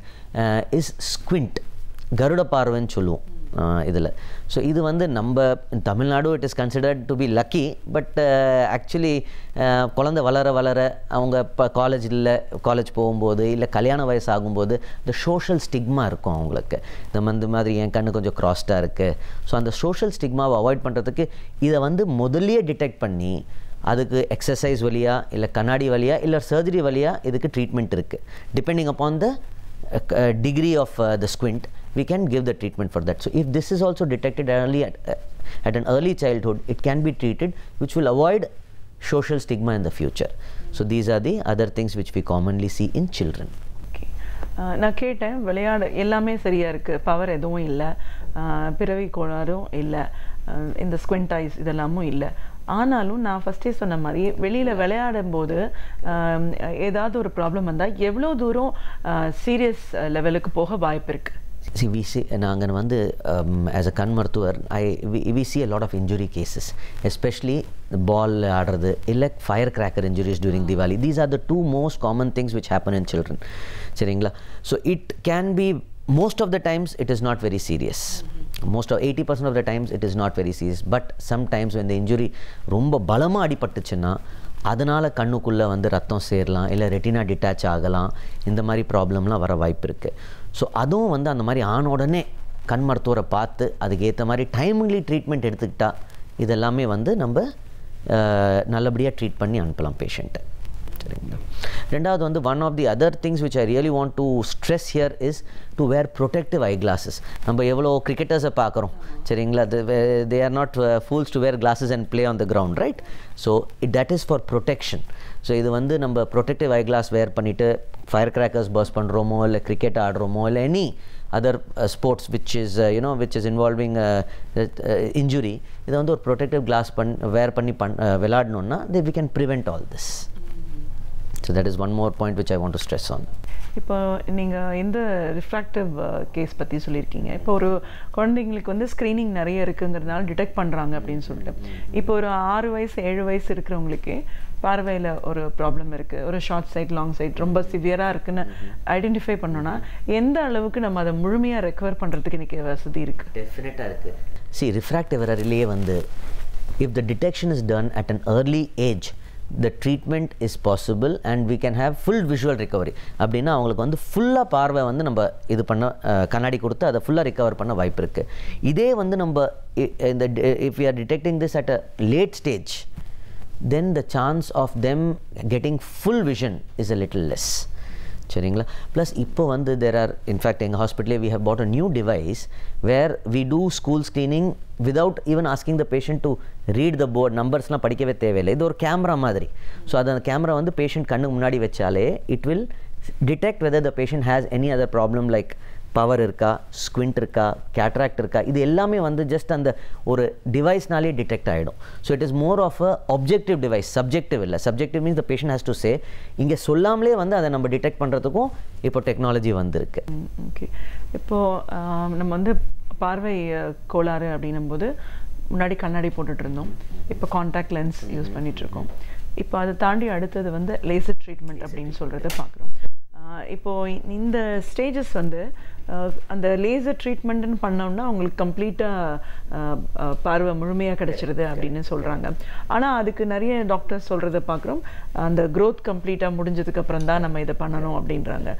is squint. கருட பார்வைன்னு சொல்லுவோம் இதில். ஸோ இது வந்து நம்ம Tamil Nadu it is considered to be lucky. But actually குழந்தை வளர வளர அவங்க இப்போ காலேஜ் போகும்போது இல்லை கல்யாண வயசு ஆகும்போது இந்த சோஷியல் ஸ்டிக்மா இருக்கும் அவங்களுக்கு. இந்த மாதிரி என் கண்ணு கொஞ்சம் க்ராஸ்டாக இருக்குது. ஸோ அந்த சோஷியல் ஸ்டிக்மாவை அவாய்ட் பண்ணுறதுக்கு இதை வந்து முதல்லையே டிடெக்ட் பண்ணி அதுக்கு எக்ஸசைஸ் வழியாக இல்லை கண்ணாடி வழியாக இல்லை சர்ஜரி வழியாக இதுக்கு ட்ரீட்மெண்ட் இருக்குது. Depending upon the degree of the squint we can give the treatment for that. So if this is also detected early at an early childhood it can be treated which will avoid social stigma in the future. So these are the other things which we commonly see in children. Okay. நான் கேட்டேன் விளையாட எல்லாமே சரியா இருக்கு, power எதுவும் இல்லை, பிறவி கோளாறும் இல்லை, இந்த ஸ்குவிண்ட் ஐஸ் இதெல்லாமும் இல்லை. ஆனாலும் நான் ஃபஸ்ட்டே சொன்ன மாதிரி வெளியில் விளையாடும் போது ஏதாவது ஒரு ப்ராப்ளம் வந்தால் எவ்வளோ தூரம் சீரியஸ் லெவலுக்கு போக வாய்ப்பு இருக்குது? நாங்கள் வந்து ஆஸ் அ கண் மருத்துவர் we see a lot of injury cases, especially பால் ஆடுறது இல்லை fire cracker injuries during Diwali. These are the two most common things which happen in children. சரிங்களா? So it can be, most of the times it is not very serious. Most of 80% of the times it is not very serious. But sometimes when the injury ரொம்ப பலமாக அடிபட்டுச்சுன்னா அதனால் கண்ணுக்குள்ளே வந்து ரத்தம் சேரலாம், இல்லை retina detach ஆகலாம், இந்த மாதிரி ப்ராப்ளம்லாம் வர வாய்ப்பு இருக்குது. ஸோ அதுவும் வந்து அந்த மாதிரி ஆன உடனே கண் மருத்துவரை பார்த்து அதுக்கேற்ற மாதிரி டைம்லி ட்ரீட்மெண்ட் எடுத்துக்கிட்டால் இதெல்லாமே வந்து நம்ம நல்லபடியாக ட்ரீட் பண்ணி அனுப்பலாம் பேஷண்ட்டை. சரிங்களா? ரெண்டாவது வந்து one of the other things which I really want to stress here is to wear protective eye glasses. நம்ம எவ்வளோ கிரிக்கெட்டர்ஸை பார்க்குறோம். சரிங்களா? They are not fools to wear glasses and play on the ground, right? So that is for protection. So இது வந்து நம்ம protective ஐ class வேர் பண்ணிவிட்டு fire crackers purse பண்ணுறோமோ இல்லை கிரிக்கெட் ஆடுறோமோ இல்லை any other sports which is involving injury, இதை வந்து ஒரு ப்ரொடெக்டிவ் கிளாஸ் வேர் பண்ணி விளையாடணுன்னா we can prevent all this. So that is one more point which I want to stress on. இப்போ நீங்கள் இந்த ரிஃப்ராக்டிவ் கேஸ் பற்றி சொல்லியிருக்கீங்க. இப்போ ஒரு குழந்தைங்களுக்கு வந்து ஸ்க்ரீனிங் நிறைய இருக்குங்கிறதுனால டிடெக்ட் பண்ணுறாங்க அப்படின்னு சொல்லிட்டு, இப்போ ஒரு 6 வயசு 7 வயசு இருக்கிறவங்களுக்கு பார்வையில் ஒரு ப்ராப்ளம் இருக்குது, ஒரு ஷார்ட் சைட் லாங் சைட் ரொம்ப சிவியராக இருக்குன்னு ஐடென்டிஃபை பண்ணோன்னா எந்த அளவுக்கு நம்ம அதை முழுமையாக ரெக்கவர் பண்ணுறதுக்கு இன்றைக்கி வசதி இருக்குது? டெஃபினட்டாக இருக்குது. See, refractive errorலேயே வந்து if the detection is done at an early age the treatment is possible and we can have full visual recovery. அப்படின்னா அவங்களுக்கு வந்து ஃபுல்லாக பார்வை வந்து நம்ம இது பண்ண கண்ணாடி கொடுத்து அதை ஃபுல்லாக ரிகவர் பண்ண வாய்ப்பு இருக்குது. இதே வந்து நம்ம இந்த if we are detecting this at a late stage, then the chance of them getting full vision is a little less. சரிங்களா? ப்ளஸ் இப்போ வந்து there are, in fact எங்கள் ஹாஸ்பிட்டலே we have bought a new device where we do school screening without even asking the patient to read the board. நம்பர்ஸ்லாம் படிக்கவே தேவையில்லை. இது ஒரு camera மாதிரி. So அந்த கேமரா வந்து பேஷண்ட் கண்ணுக்கு முன்னாடி வச்சாலே it will detect whether the patient has any other problem like power இருக்கா, ஸ்குவிண்ட் இருக்கா, கேட்ராக்ட் இருக்கா, இது எல்லாமே வந்து ஜஸ்ட் அந்த ஒரு டிவைஸ்னாலே டிடெக்ட் ஆகிடும். So it is more of a objective device, subjective இல்லை. Subjective means the patient has to say. இங்கே சொல்லாமலே வந்து அதை நம்ம டிடெக்ட் பண்ணுறதுக்கும் இப்போ டெக்னாலஜி வந்திருக்கு. ஓகே, இப்போது நம்ம வந்து பார்வை கோளாறு அப்படின்னும்போது முன்னாடி கண்ணாடி போட்டுட்டு இருந்தோம், இப்போ கான்டாக்ட் லென்ஸ் யூஸ் பண்ணிகிட்ருக்கோம். இப்போ அதை தாண்டி அடுத்தது வந்து லேசர் ட்ரீட்மெண்ட் அப்படின்னு சொல்கிறத பார்க்குறோம். இப்போது இந்த ஸ்டேஜஸ் வந்து அந்த லேசர் ட்ரீட்மெண்ட்டுன்னு பண்ணோம்னா அவங்களுக்கு கம்ப்ளீட்டாக பார்வை முழுமையாக கிடச்சிருது அப்படின்னு சொல்கிறாங்க. ஆனால் அதுக்கு நிறைய டாக்டர்ஸ் சொல்கிறத பார்க்குறோம், அந்த க்ரோத் கம்ப்ளீட்டாக முடிஞ்சதுக்கப்புறம் தான் நம்ம இதை பண்ணணும் அப்படின்றாங்க.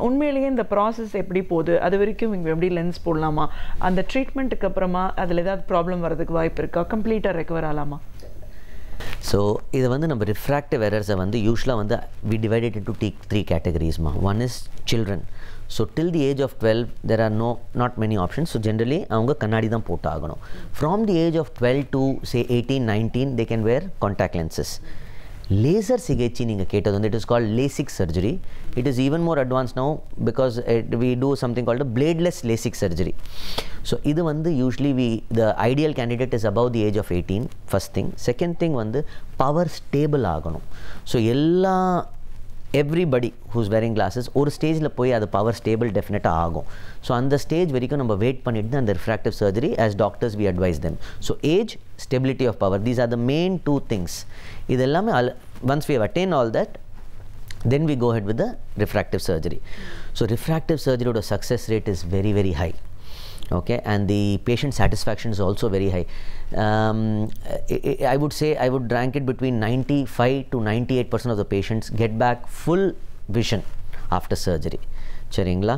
உண்மையிலேயே இந்த ப்ராசஸ் எப்படி போகுது? அது வரைக்கும் இங்கே எப்படி லென்ஸ் போடலாமா? அந்த ட்ரீட்மெண்ட்டுக்கு அப்புறமா அதில் ஏதாவது ப்ராப்ளம் வரதுக்கு வாய்ப்பு இருக்கா? கம்ப்ளீட்டாக ரெக்கவர் ஆகலாமா? ஸோ இது வந்து நம்ம ரிஃப்ராக்டிவ் எரர்ஸை வந்து யூஸ்வலாக வந்து we divided into 3 categories-மா. One is children. So till the age of 12 there are not many options. So generally அவங்க கண்ணாடி தான் போட்டு ஆகணும். From the age of 12 to say 18, 19 they can wear contact lenses. Laser சிகிச்சை நீங்கள் கேட்டது வந்து it is called LASIK surgery. It is even more advanced now because we do something called a bladeless LASIK surgery. So இது வந்து usually the ideal candidate is above the age of 18, first thing. Second thing வந்து power stable ஆகணும். So everybody who's wearing glasses ஒரு ஸ்டேஜில் போய் அது power stable டெஃபினட்டாக ஆகும். ஸோ அந்த ஸ்டேஜ் வரைக்கும் நம்ம வெயிட் பண்ணிட்டு அந்த refractive surgery as doctors we advise them. So age, stability of power, these are the main 2 things. இது எல்லாமே once we have attained all that, then we go ahead with the refractive surgery. So refractive surgery oda success rate is very, very high. Okay, and the patient satisfaction is also very high. I would say I would rank it between 95 to 98% of the patients get back full vision after surgery. Charingla,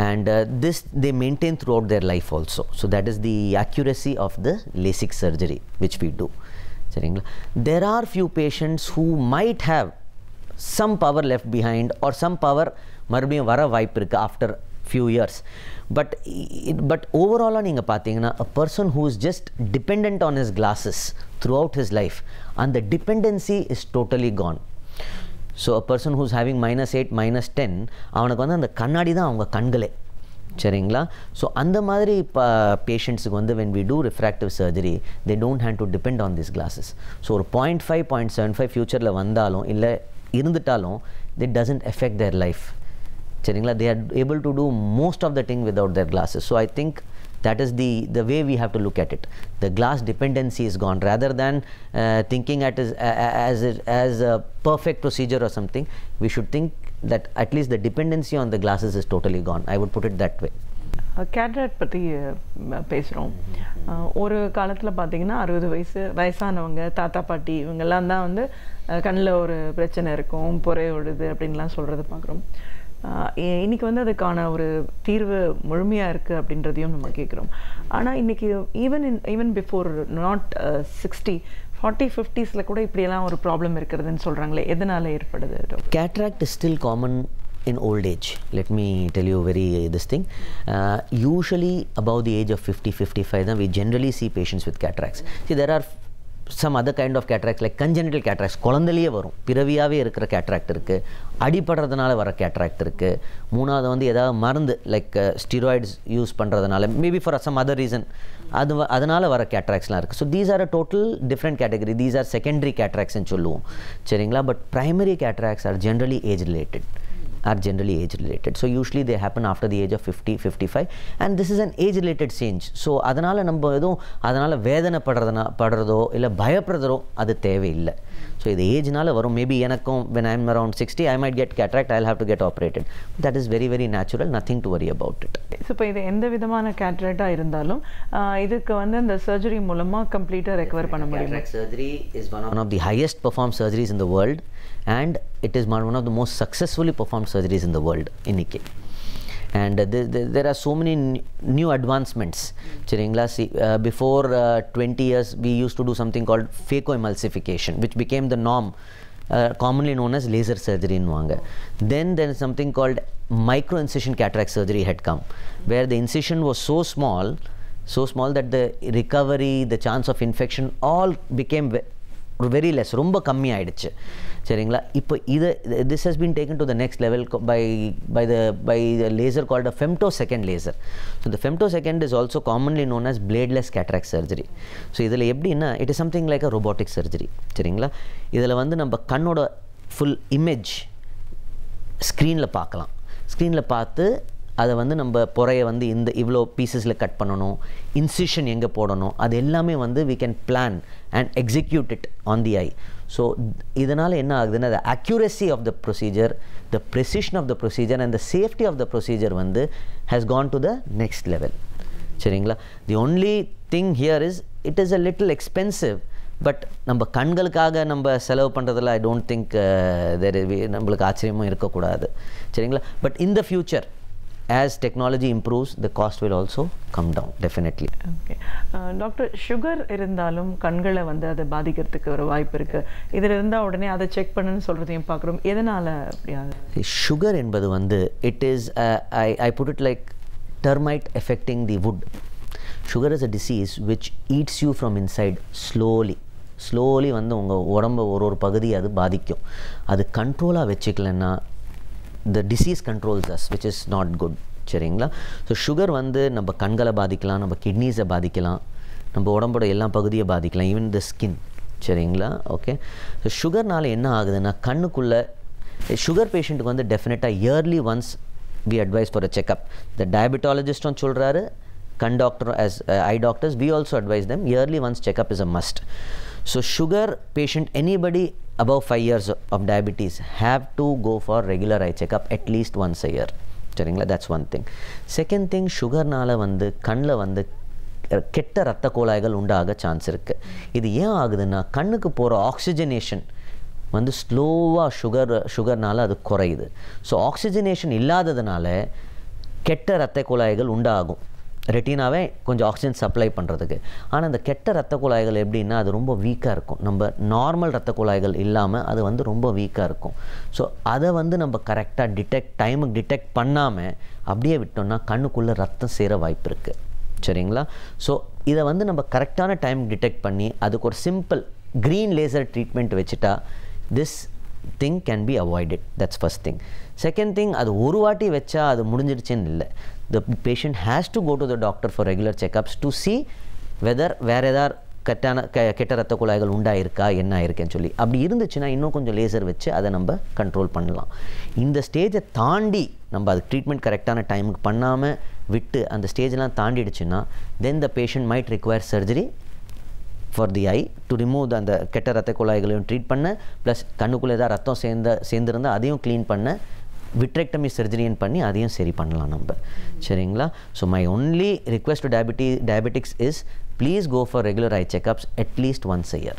and this they maintain throughout their life also. So that is the accuracy of the LASIK surgery which we do. Charingla, there are few patients who might have some power left behind or some power மறுபடியும் வர வாய்ப்பு இருக்குது after few years. But overall நீங்க பார்த்தீங்கன்னா a person who is just dependent on his glasses throughout his life and the dependency is totally gone. So a person who's having -8, -10 அவனுக்கு வந்து அந்த கண்ணாடி தான் அவங்க கண்களே. சரிங்களா? ஸோ அந்த மாதிரி பேஷண்ட்ஸுக்கு வந்து when we do refractive surgery they don't have to depend on these glasses. So ஒரு 0.5, 0.75 ஃபியூச்சரில் வந்தாலும் இல்லை இருந்துட்டாலும் it doesn't affect their life. சரிங்களா? they are able to do most of the thing without their glasses. So I think that is the way we have to look at it. The glass dependency is gone. Rather than thinking as a perfect procedure or something, we should think that at least the dependency on the glasses is totally gone. I would put it that way. Cataract பற்றி பேசுகிறோம். ஒரு காலத்தில் பார்த்தீங்கன்னா 60 வயசானவங்க, தாத்தா பாட்டி இவங்கெல்லாம் தான் வந்து கண்ணில் ஒரு பிரச்சனை இருக்கும், புறையோடுது அப்படின்லாம் சொல்கிறது பார்க்குறோம். இன்றைக்கி வந்து அதுக்கான ஒரு தீர்வு முழுமையாக இருக்குது அப்படின்றதையும் நம்ம கேட்குறோம். ஆனால் இன்றைக்கி ஈவன் பிஃபோர் நாட் 60, 40, 50s கூட இப்படியெல்லாம் ஒரு ப்ராப்ளம் இருக்கிறதுன்னு சொல்கிறாங்களே, எதனால் ஏற்படுது? Cataract is still common in old age. Let me tell you this thing. Usually above the age of 50, 55 then we generally see patients with cataracts. See, there are some other kind of cataracts like congenital cataracts. குழந்தையிலேயே வரும், பிறவியாகவே இருக்கிற cataract இருக்குது, அடிப்படுறதுனால வர cataract இருக்குது. மூணாவது வந்து ஏதாவது மருந்து like steroids use பண்ணுறதுனால maybe for some other reason அதனால் வர கேட்ராக்ட்ஸ்லாம் இருக்குது. So these are a total different category. These are secondary கேட்ராக்ட்ஸ்ன்னு சொல்லுவோம். சரிங்களா? But primary cataracts are generally age related. So usually they happen after the age of 50, 55 and this is an age related change. So அதனால் நம்ம எதுவும் அதனால் வேதனை படுறதோ இல்லை பயப்படுறதோ அது தேவையில்லை. ஸோ இது ஏஜ்னால வரும். மேபி எனக்கும் when I'm around 60 I might get cataract, I'll have to get operated. That is very very natural, nothing to worry about it. So இப்போ இது எந்த விதமான கேட்ராக்டாக இருந்தாலும் இதுக்கு வந்து இந்த சர்ஜரி மூலமாக கம்ப்ளீட்டாக ரெக்கவர் பண்ண முடியும். Cataract surgery is one of the highest performed surgeries in the world, and it is one of the most successfully performed surgeries in the world இன்னைக்கு. And there are so many new advancements. See, before 20 years we used to do something called phacoemulsification, which became the norm, commonly known as laser surgery in Wanga. Then there is something called micro-incision cataract surgery had come, where the incision was so small that the recovery, the chance of infection all became very less, ரொம்ப கம்மி ஆயிடுச்சு. சரிங்களா? இப்போ this has been taken to the next level by the laser called a femtosecond laser. So the femtosecond is also commonly known as bladeless cataract surgery. So இதில் எப்படின்னா it is something like a robotic surgery. சரிங்களா? இதில் வந்து நம்ம கண்ணோட full image ஸ்க்ரீனில் பார்க்கலாம். ஸ்க்ரீனில் பார்த்து அதை வந்து நம்ம பொறையை வந்து இவ்வளோ பீசஸில் கட் பண்ணணும், இன்சிஷன் எங்கே போடணும், அது எல்லாமே வந்து we can plan and execute it on the eye. So இதனால் என்ன ஆகுதுன்னா the accuracy of the procedure, the precision of the procedure and the safety of the procedure வந்து has gone to the next level. சரிங்களா? The only thing here is it is a little expensive, but நம்ம கண்களுக்காக நம்ம செலவு பண்ணுறதில் I don't think நம்மளுக்கு ஆச்சரியமும் இருக்கக்கூடாது. சரிங்களா? But in the future as technology improves, the cost will also come down definitely. Okay doctor, sugar இருந்தாலும் கண்களை வந்து அதை பாதிக்கிறதுக்கு ஒரு வாய்ப்பு இருக்குது. இதில் இருந்தால் உடனே அதை செக் பண்ணுன்னு சொல்கிறதையும் பார்க்குறோம். எதனால் அப்படியாது? சுகர் என்பது வந்து it is I put it like termite affecting the wood. Sugar is a disease which eats you from inside slowly வந்து உங்கள் உடம்பு ஒரு பகுதி அது பாதிக்கும். அது கண்ட்ரோலாக வச்சுக்கலன்னா the disease controls us, which is not good. சரிங்களா? ஸோ சுகர் வந்து நம்ம கண்களை பாதிக்கலாம், நம்ம கிட்னிஸை பாதிக்கலாம், நம்ம உடம்போட எல்லா பகுதியை பாதிக்கலாம், ஈவன் த ஸ்கின். சரிங்களா? ஓகே. ஸோ சுகர்னால என்ன ஆகுதுன்னா கண்ணுக்குள்ளே சுகர் பேஷண்ட்டுக்கு வந்து டெஃபினட்டாக early once we advise for a checkup. The diabetologist on சொல்கிறாரு, கண் doctor as eye doctors we also advise them yearly once checkup is a must. So sugar patient, anybody above 5 years of diabetes have to go for regular eye checkup at least once a year. சரிங்களா? that's one thing. Second thing, சுகர்னால வந்து கண்ணில் வந்து கெட்ட ரத்த குழாய்கள் உண்டாக chance இருக்குது. இது ஏன் ஆகுதுன்னா கண்ணுக்கு போகிற ஆக்சிஜனேஷன் வந்து ஸ்லோவாக சுகர்னால அது குறையுது. ஸோ ஆக்சிஜனேஷன் இல்லாததுனால கெட்ட ரத்த குழாய்கள் உண்டாகும், ரெட்டினாவே கொஞ்சம் ஆக்சிஜன் சப்ளை பண்ணுறதுக்கு. ஆனால் இந்த கெட்ட ரத்த குழாய்கள் எப்படின்னா அது ரொம்ப வீக்காக இருக்கும். நம்ம நார்மல் ரத்த குழாய்கள் இல்லாமல் அது வந்து ரொம்ப வீக்காக இருக்கும். ஸோ அதை வந்து நம்ம கரெக்டாக டைமுக்கு டிடெக்ட் பண்ணாமல் அப்படியே விட்டோம்னா கண்ணுக்குள்ளே ரத்தம் சேர வாய்ப்பு இருக்குது. சரிங்களா? ஸோ இதை வந்து நம்ம கரெக்டான டைம் டிடெக்ட் பண்ணி அதுக்கு ஒரு சிம்பிள் க்ரீன் லேசர் ட்ரீட்மெண்ட் வச்சுட்டா this thing can be avoided. That's first thing. Second thing, அது ஒரு வாட்டி வச்சா அது முடிஞ்சிடுச்சுன்னு இல்லை. The patient has to go to the doctor for regular checkups to see whether வேறு ஏதாவது கெட்ட ரத்த குழாய்கள் உண்டாயிருக்கா என்ன ஆயிருக்குன்னு சொல்லி. அப்படி இருந்துச்சுன்னா இன்னும் கொஞ்சம் லேசர் வச்சு அதை நம்ம கண்ட்ரோல் பண்ணலாம். இந்த ஸ்டேஜை தாண்டி நம்ம அது ட்ரீட்மெண்ட் கரெக்டான டைமுக்கு பண்ணாமல் விட்டு அந்த ஸ்டேஜெலாம் தாண்டிடுச்சுன்னா then the patient might require surgery for the eye to remove அந்த கெட்ட ரத்த குழாய்களையும் ட்ரீட் பண்ண, ப்ளஸ் கண்ணுக்குள்ளே ஏதாவது ரத்தம் சேர்ந்துருந்தால் அதையும் க்ளீன் பண்ண, விட்ரெக்டமி சர்ஜரின்னு பண்ணி அதையும் சரி பண்ணலாம் நம்ம. சரிங்களா? So my only request to diabetics is please go for regular eye checkups at least once a year.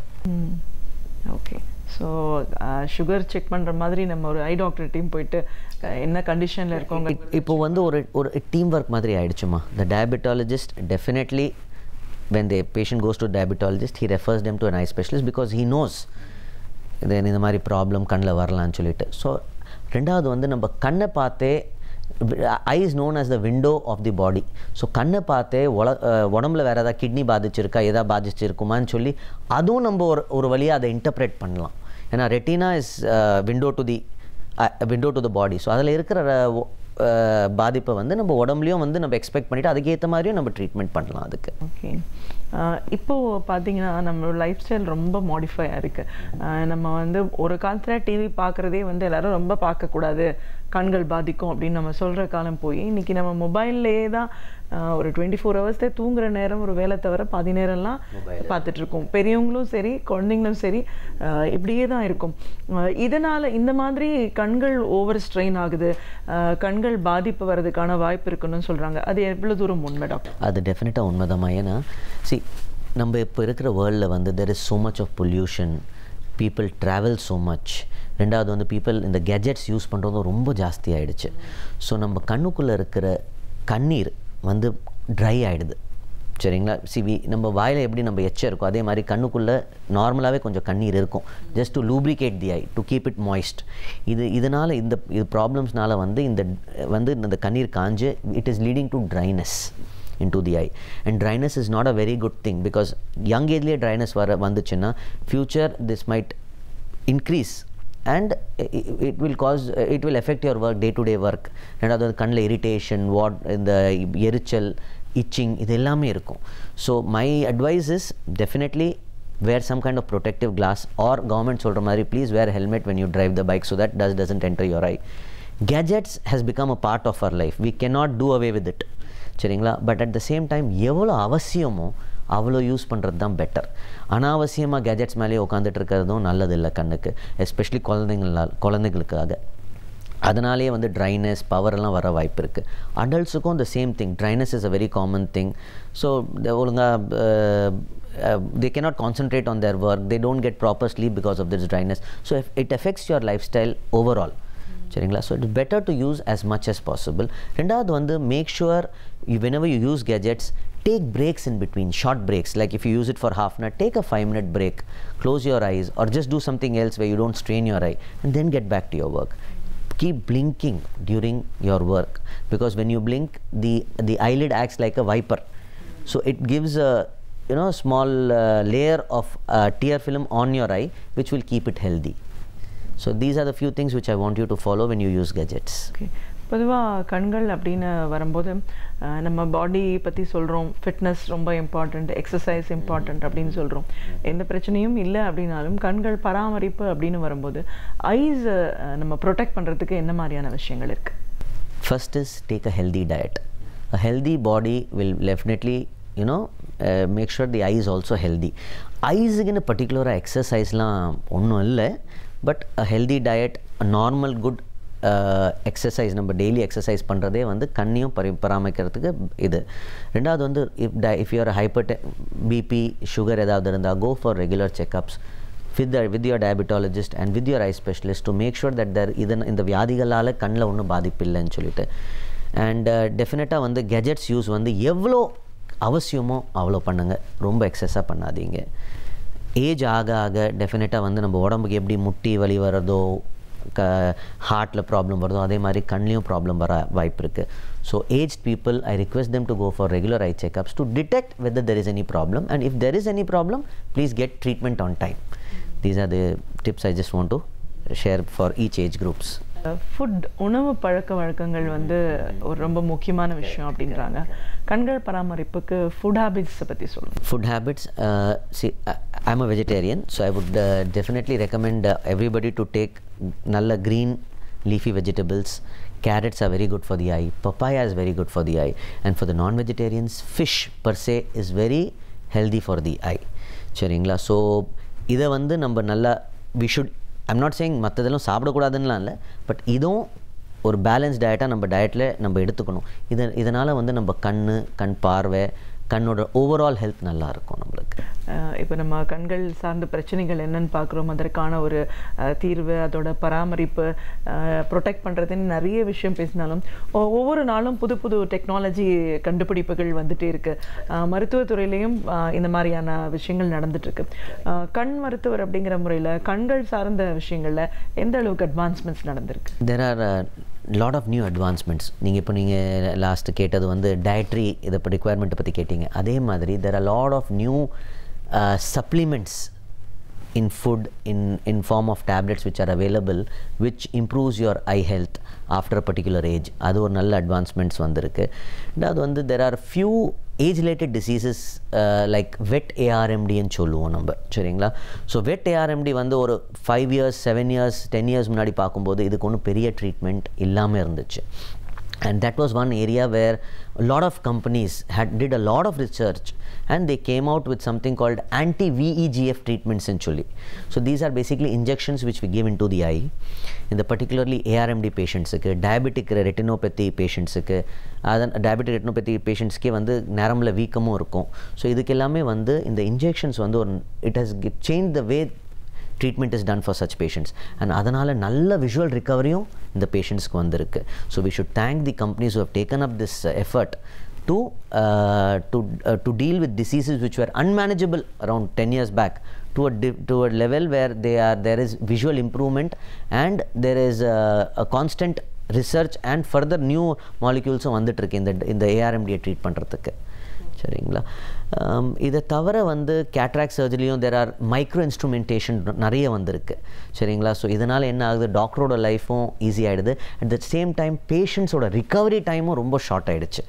Okay. So sugar check பண்ணுற மாதிரி நம்ம ஒரு ஐ டாக்டர் டீம் போயிட்டு என்ன கண்டிஷனில் இருக்கோங்க இப்போ வந்து ஒரு டீம் ஒர்க் மாதிரி ஆயிடுச்சுமா. The diabetologist definitely when the patient goes to a diabetologist, he refers them to an eye specialist because he knows இந்த மாதிரி ப்ராப்ளம் கண்ணில் வரலான்னு சொல்லிட்டு. ஸோ ரெண்டாவது வந்து நம்ம கண்ணை பார்த்தே, eye is known as the window of the body. So கண்ணை பார்த்தே உடம்புல வேறு ஏதாவது கிட்னி பாதிச்சிருக்கா, எதாவது பாதிச்சிருக்குமான்னு சொல்லி அதுவும் நம்ம ஒரு வழியாக அதை இன்டர்பிரேட் பண்ணலாம். ஏன்னா retina is window to the body. So அதில் இருக்கிற பாதிப்பை வந்து நம்ம உடம்புலையும் வந்து நம்ம எக்ஸ்பெக்ட் பண்ணிவிட்டு அதுக்கேற்ற மாதிரியும் நம்ம ட்ரீட்மெண்ட் பண்ணலாம் அதுக்கு. ஓகே. இப்போது பார்த்தீங்கன்னா நம்மளோட லைஃப் ஸ்டைல் ரொம்ப மாடிஃபை ஆகிருக்கு. நம்ம வந்து ஒரு காலத்தில் டிவி பார்க்குறதே வந்து எல்லோரும் ரொம்ப பார்க்கக்கூடாது, கண்கள் பாதிக்கும் அப்படின்னு நம்ம சொல்கிற காலம் போய் இன்றைக்கி நம்ம மொபைல்லே தான் ஒரு 24 ஹவர்ஸ்லேயே தூங்குற நேரம் ஒரு வேலை தவிர பாதி நேரம்லாம் பார்த்துட்ருக்கோம். பெரியவங்களும் சரி குழந்தைங்களும் சரி இப்படியே தான் இருக்கும். இதனால் இந்த மாதிரி கண்கள் ஓவர் ஸ்ட்ரெயின் ஆகுது, கண்கள் பாதிப்பு வர்றதுக்கான வாய்ப்பு இருக்குன்னு சொல்கிறாங்க. அது எவ்வளோ தூரம் உண்மை டாக்டர்? அது டெஃபினட்டாக உண்மைதான். ஏன்னா நம்ம இப்போ இருக்கிற வேர்ல்டில் வந்து there is so much of pollution, people travel so much. ரெண்டாவது வந்து பீப்புள் இந்த கேஜெட்ஸ் யூஸ் பண்ணுறதும் ரொம்ப ஜாஸ்தி ஆகிடுச்சு. ஸோ நம்ம கண்ணுக்குள்ளே இருக்கிற கண்ணீர் வந்து ட்ரை ஆகிடுது. சரிங்களா? நம்ம வாயில் எப்படி நம்ம எச்சம் இருக்கும் அதே மாதிரி கண்ணுக்குள்ளே நார்மலாகவே கொஞ்சம் கண்ணீர் இருக்கும், just to lubricate the I, to keep it moist. இதனால் இது ப்ராப்ளம்ஸ்னால வந்து இந்த கண்ணீர் காஞ்சு it is leading to dryness into the eye, and dryness is not a very good thing because young age le dryness vanduchina future this might increase and it will affect your work, day to day work. Rendathu kannla irritation, இந்த எரிச்சல், itching இது எல்லாமே இருக்கும். So my advice is definitely wear some kind of protective glass, or government சொல்ற மாதிரி please wear a helmet when you drive the bike so that dust doesn't enter your eye. Gadgets has become a part of our life, we cannot do away with it. சரிங்களா? But at the same time எவ்வளோ அவசியமோ அவ்வளோ use பண்ணுறது தான் better. அனாவசியமாக gadgets மேலேயே உட்காந்துட்டு இருக்கிறதும் நல்லதில்லை கண்ணுக்கு, எஸ்பெஷலி குழந்தைங்களுக்காக. அதனாலேயே வந்து ட்ரைனஸ், பவரெல்லாம் வர வாய்ப்பு இருக்குது. அடல்ட்ஸுக்கும் the same thing, dryness is a very common thing. So ஒழுங்காக they cannot concentrate on their work, they don't get proper sleep because of this dryness. So it affects your lifestyle overall. சரிங்களா? So it's better to use as much as possible. ரெண்டாவது வந்து make sure whenever you use gadgets, take breaks in between, short breaks. Like if you use it for half an hour, take a 5-minute break, close your eyes, or just do something else where you don't strain your eye, and then get back to your work. Keep blinking during your work, because when you blink, the eyelid acts like a wiper. So it gives a small layer of tear film on your eye, which will keep it healthy. So these are the few things which I want you to follow when you use gadgets. Okay. பொதுவாக கண்கள் அப்படின்னு வரும்போது நம்ம பாடி பற்றி சொல்கிறோம், fitness ரொம்ப important, exercise important அப்படின்னு சொல்கிறோம். எந்த பிரச்சனையும் இல்லை அப்படின்னாலும் கண்கள் பராமரிப்பு அப்படின்னு வரும்போது ஐஸ் நம்ம ப்ரொடெக்ட் பண்ணுறதுக்கு என்ன மாதிரியான விஷயங்கள் இருக்குது? First is take a healthy diet. A healthy body will definitely make sure the eye is also healthy. ஐஸுக்குன்னு பர்டிகுலராக எக்ஸசைஸ்லாம் ஒன்றும் இல்லை, but a healthy diet, normal good exercise, நம்ம டெய்லி எக்ஸசைஸ் பண்ணுறதே வந்து கண்ணையும் பராமரிக்கிறதுக்கு இது. ரெண்டாவது வந்து if you are hyper BP sugar ஏதாவது இருந்தால் go for regular checkups with your diabetologist and with your eye specialist to make sure that இந்த வியாதிகளால் கண்ணில் ஒன்றும் பாதிப்பு இல்லைன்னு சொல்லிட்டு. அண்ட் டெஃபினட்டாக வந்து கெஜெட்ஸ் யூஸ் வந்து எவ்வளோ அவசியமோ அவ்வளோ பண்ணுங்கள், ரொம்ப எக்ஸஸாக பண்ணாதீங்க. ஏஜ் ஆக ஆக டெஃபினட்டாக வந்து நம்ம உடம்புக்கு எப்படி முட்டி வலி வர்றதோ, ஹார்ட்டில் ப்ராப்ளம் வருதோ, அதே மாதிரி கண்லேயும் ப்ராப்ளம் வர வாய்ப்பு இருக்குது. So aged people I request them to go for regular eye checkups to detect whether there is any problem, and if there is any problem, please get treatment on time. These are the tips I just want to share for each age groups. Food, உணவு பழக்க வழக்கங்கள் வந்து ஒரு ரொம்ப முக்கியமான விஷயம் அப்படின்றாங்க. கண்கள் பராமரிப்புக்கு ஃபுட் ஹேபிட்ஸை பற்றி சொல்லுங்கள். Food habits, see, I'm a vegetarian, so I would definitely recommend everybody to take நல்ல green leafy vegetables. Carrots are very good for the eye, papaya is very good for the eye, and for the non-vegetarians, fish per se is very healthy for the eye. சரிங்களா? So இதை வந்து நம்ம நல்லா we should, I'm not saying மற்றதெல்லாம் சாப்பிடக்கூடாதுன்னெலாம் இல்லை, but இதுவும் ஒரு balance டயட்டாக நம்ம டயட்டில் நம்ம எடுத்துக்கணும். இதனால் வந்து நம்ம கண் பார்வை, கண்ணோட ஓவரால் ஹெல்த் நல்லா இருக்கும் நம்மளுக்கு. இப்போ நம்ம கண்கள் சார்ந்த பிரச்சனைகள் என்னன்னு பார்க்குறோம், அதற்கான ஒரு தீர்வு, அதோட பராமரிப்பு, ப்ரொடெக்ட் பண்ணுறதுன்னு நிறைய விஷயம் பேசினாலும் ஒவ்வொரு நாளும் புது புது டெக்னாலஜி கண்டுபிடிப்புகள் வந்துகிட்டே இருக்குது. மருத்துவத்துறையிலையும் இந்த மாதிரியான விஷயங்கள் நடந்துட்டுருக்கு. கண் மருத்துவர் அப்படிங்கிற முறையில் கண்கள் சார்ந்த விஷயங்களில் எந்த அளவுக்கு அட்வான்ஸ்மெண்ட்ஸ் நடந்திருக்கு? There are lot of new advancements. நீங்கள் லாஸ்ட்டு கேட்டது வந்து டயட்ரி இதை ரிக்குவயர்மெண்ட்டை பற்றி கேட்டிங்க. அதே மாதிரி there are lot of new supplements in food, in form of tablets which are available, which improves your eye health after a particular age. அது ஒரு நல்ல அட்வான்ஸ்மெண்ட்ஸ் வந்திருக்கு. அது வந்து there are few age related diseases like wet ARMD ன்னு சொல்லுவோம் நம்ம, சரிங்களா? ஸோ wet ARMD வந்து ஒரு 5 years 7 years 10 years முன்னாடி பார்க்கும்போது இதுக்கு ஒன்றும் பெரிய ட்ரீட்மெண்ட் இல்லாமல் இருந்துச்சு. And that was one area where a lot of companies did a lot of research, and they came out with something called anti-VEGF treatments actually. So these are basically injections which we give into the eye. In the particularly ARMD patients, diabetic retinopathy patients, diabetic retinopathy patients க்கு வந்து நரம்புல வீக்கமும் இருக்கும். So இதுக்கு எல்லாமே வந்து இந்த injections வந்து ஒரு it has changed the way treatment is done for such patients, and அதனால நல்ல visual recoveryயும் இந்த patientsக்கு வந்திருக்கு. So we should thank the companies who have taken up this effort to deal with diseases which were unmanageable around 10 years back to a level where there is visual improvement, and there is a constant research and further new molecules வந்துட்டு இருக்கு இந்த ARMD treat பண்ணுறதுக்கு, சரிங்களா? இதை தவிர வந்து cataract சர்ஜரியும் there are micro instrumentation நிறைய வந்திருக்கு, சரிங்களா? ஸோ இதனால் என்ன ஆகுது, டாக்டரோட லைஃப்பும் ஈஸி ஆகிடுது. அட் த சேம் டைம் பேஷண்ட்ஸோட ரிகவரி டைமும் ரொம்ப ஷார்ட் ஆகிடுச்சு,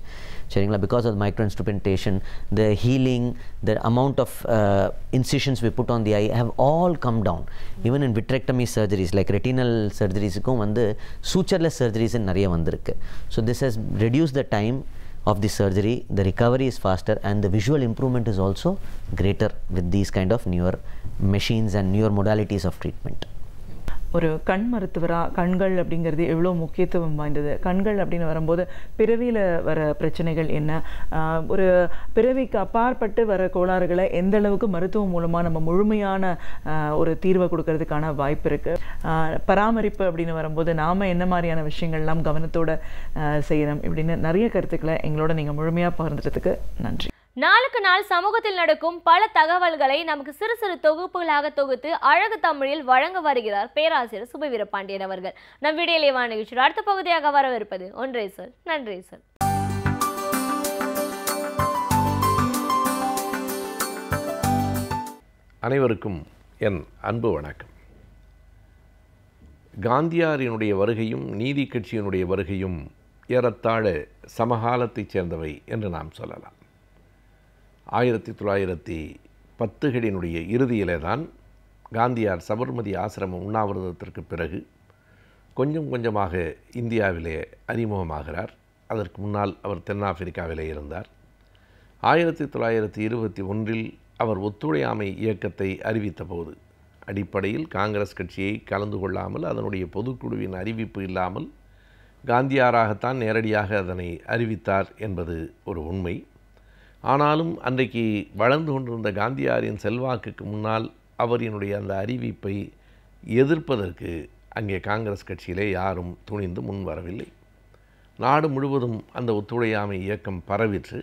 சரிங்களா? Because of micro instrumentation, the healing, the amount of incisions we put on the eye have all come down. Even in vitrectomy surgeries like retinal surgeriesக்கும் வந்து sutureless surgeries நிறைய வந்திருக்கு. So this has reduced the time of the surgery, the recovery is faster, and the visual improvement is also greater with these kind of newer machines and newer modalities of treatment. ஒரு கண் மருத்துவராக கண்கள் அப்படிங்கிறது எவ்வளோ முக்கியத்துவம் வாய்ந்தது. கண்கள் அப்படின்னு வரும்போது பிறவியில் வர பிரச்சனைகள் என்ன, ஒரு பிறவிக்கு அப்பாற்பட்டு வர கோளாறுகளை எந்த அளவுக்கு மருத்துவம் மூலமாக நம்ம முழுமையான ஒரு தீர்வை கொடுக்கறதுக்கான வாய்ப்பு இருக்குது. பராமரிப்பு அப்படின்னு வரும்போது நாம் என்ன மாதிரியான விஷயங்கள்லாம் கவனத்தோடு செய்யணும் இப்படின்னு நிறைய கருத்துக்களை எங்களோட நீங்கள் முழுமையாக பகிர்ந்துட்டதுக்கு நன்றி. நாளுக்கு நாள் சமூகத்தில் நடக்கும் பல தகவல்களை நமக்கு சிறு சிறு தொகுப்புகளாக தொகுத்து அழகு தமிழில் வழங்க வருகிறார் பேராசிரியர் சுபவீரபாண்டியன் அவர்கள். நம் விடியலேவா நிகழ்ச்சியில் அடுத்த பகுதியாக வரவிருப்பது ஒன்றே சொல். நன்றி சார். அனைவருக்கும் என் அன்பு வணக்கம். காந்தியாரினுடைய வருகையும் நீதி கட்சியினுடைய வருகையும் ஏறத்தாழ சமகாலத்தைச் சேர்ந்தவை என்று நாம் சொல்லலாம். 1910களினுடைய இறுதியிலே தான் காந்தியார் சபர்மதி ஆசிரம உண்ணாவிரதத்திற்கு பிறகு கொஞ்சம் கொஞ்சமாக இந்தியாவிலே அறிமுகமாகிறார். அதற்கு முன்னால் அவர் தென்னாப்பிரிக்காவிலே இருந்தார். 1921 அவர் ஒத்துழையாமை இயக்கத்தை அறிவித்த போது அடிப்படையில் காங்கிரஸ் கட்சியை கலந்து கொள்ளாமல் அதனுடைய பொதுக்குழுவின் அறிவிப்பு இல்லாமல் காந்தியாராகத்தான் நேரடியாக அதனை அறிவித்தார் என்பது ஒரு உண்மை. ஆனாலும் அன்றைக்கு வளர்ந்து கொண்டிருந்த காந்தியாரின் செல்வாக்குக்கு முன்னால் அவரினுடைய அந்த அறிவிப்பை எதிர்ப்பதற்கு அங்கே காங்கிரஸ் கட்சியிலே யாரும் துணிந்து முன் வரவில்லை. நாடு முழுவதும் அந்த ஒத்துழையாமை இயக்கம் பரவிற்று.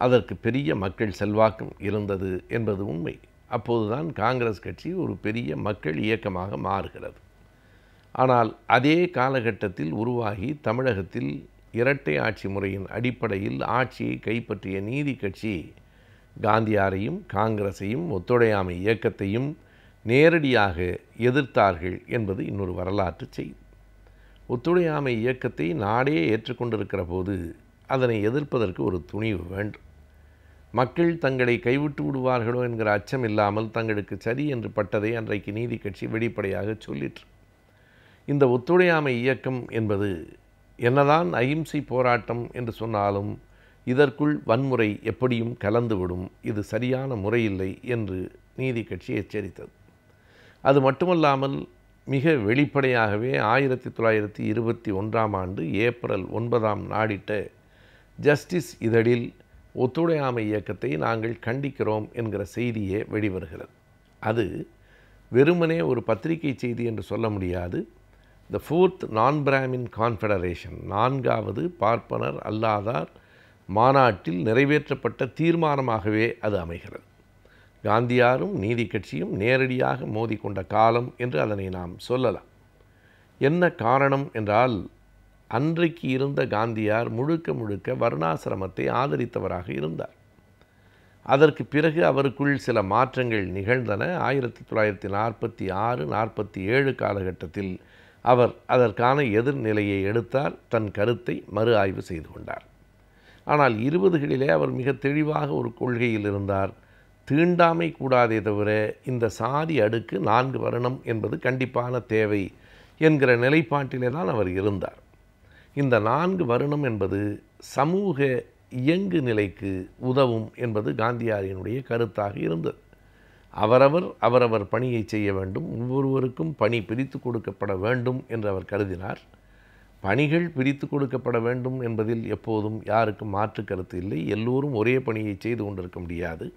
அதற்கு பெரிய மக்கள் செல்வாக்கும் இருந்தது என்பது உண்மை. அப்போதுதான் காங்கிரஸ் கட்சி ஒரு பெரிய மக்கள் இயக்கமாக மாறுகிறது. ஆனால் அதே காலகட்டத்தில் உருவாகி தமிழகத்தில் இரட்டை ஆட்சி முறையின் அடிப்படையில் ஆட்சியை கைப்பற்றிய நீதி கட்சி காந்தியாரையும் காங்கிரஸையும் ஒத்துழையாமை இயக்கத்தையும் நேரடியாக எதிர்த்தார்கள் என்பது இன்னொரு வரலாற்று செய்தி. ஒத்துழையாமை இயக்கத்தை நாடே ஏற்றுக்கொண்டிருக்கிற போது அதனை எதிர்ப்பதற்கு ஒரு துணிவு வேண்டும். மக்கள் தங்களை கைவிட்டு விடுவார்களோ என்கிற அச்சம் இல்லாமல் தங்களுக்கு சரி என்று பட்டதை அன்றைக்கு நீதி கட்சி வெளிப்படையாக சொல்லிற்று. இந்த ஒத்துழையாமை இயக்கம் என்பது என்னதான் அகிம்சை போராட்டம் என்று சொன்னாலும் இதற்குள் வன்முறை எப்படியும் கலந்துவிடும், இது சரியான முறையில்லை என்று நீதி கட்சி எச்சரித்தது. அது மட்டுமல்லாமல் மிக வெளிப்படையாகவே 1921 ஏப்ரல் 9 நாடிட்ட ஜஸ்டிஸ் இதழில் ஒத்துழையாமை இயக்கத்தை நாங்கள் கண்டிக்கிறோம் என்கிற செய்தியே வெளிவருகிறது. அது வெறுமனே ஒரு பத்திரிகை செய்தி என்று சொல்ல முடியாது. The 4th Non-Brahmin Confederation, 4வது பார்ப்பனர் அல்லாதார் மாநாட்டில் நிறைவேற்றப்பட்ட தீர்மானமாகவே அது அமைகிறது. காந்தியாரும் நீதி கட்சியும் நேரடியாக மோதிக்கொண்ட காலம் என்று அதனை நாம் சொல்லலாம். என்ன காரணம் என்றால், அன்றைக்கு இருந்த காந்தியார் முழுக்க முழுக்க வர்ணாசிரமத்தை ஆதரித்தவராக இருந்தார். அதற்கு பிறகு அவருக்குள் சில மாற்றங்கள் நிகழ்ந்தன. 1946, 47 காலகட்டத்தில் அவர் அதற்கான எதிர்நிலையை எடுத்தார், தன் கருத்தை மறு ஆய்வு செய்து கொண்டார். ஆனால் 20களிலே அவர் மிக தெளிவாக ஒரு கொள்கையில் இருந்தார். தீண்டாமை கூடாதே தவிர இந்த சாதி அடுக்கு 4 வருணம் என்பது கண்டிப்பான தேவை என்கிற நிலைப்பாட்டிலே தான் அவர் இருந்தார். இந்த 4 வருணம் என்பது சமூக இயங்கு நிலைக்கு உதவும் என்பது காந்தியாரினுடைய கருத்தாக இருந்தது. அவரவர் பணியை செய்ய வேண்டும், ஒவ்வொருவருக்கும் பணி பிரித்து கொடுக்கப்பட வேண்டும் என்று அவர் கருதினார். பணிகள் பிரித்து கொடுக்கப்பட வேண்டும் என்பதில் எப்போதும் யாருக்கும் மாற்று கருத்து இல்லை. எல்லோரும் ஒரே பணியை செய்து கொண்டிருக்க முடியாது.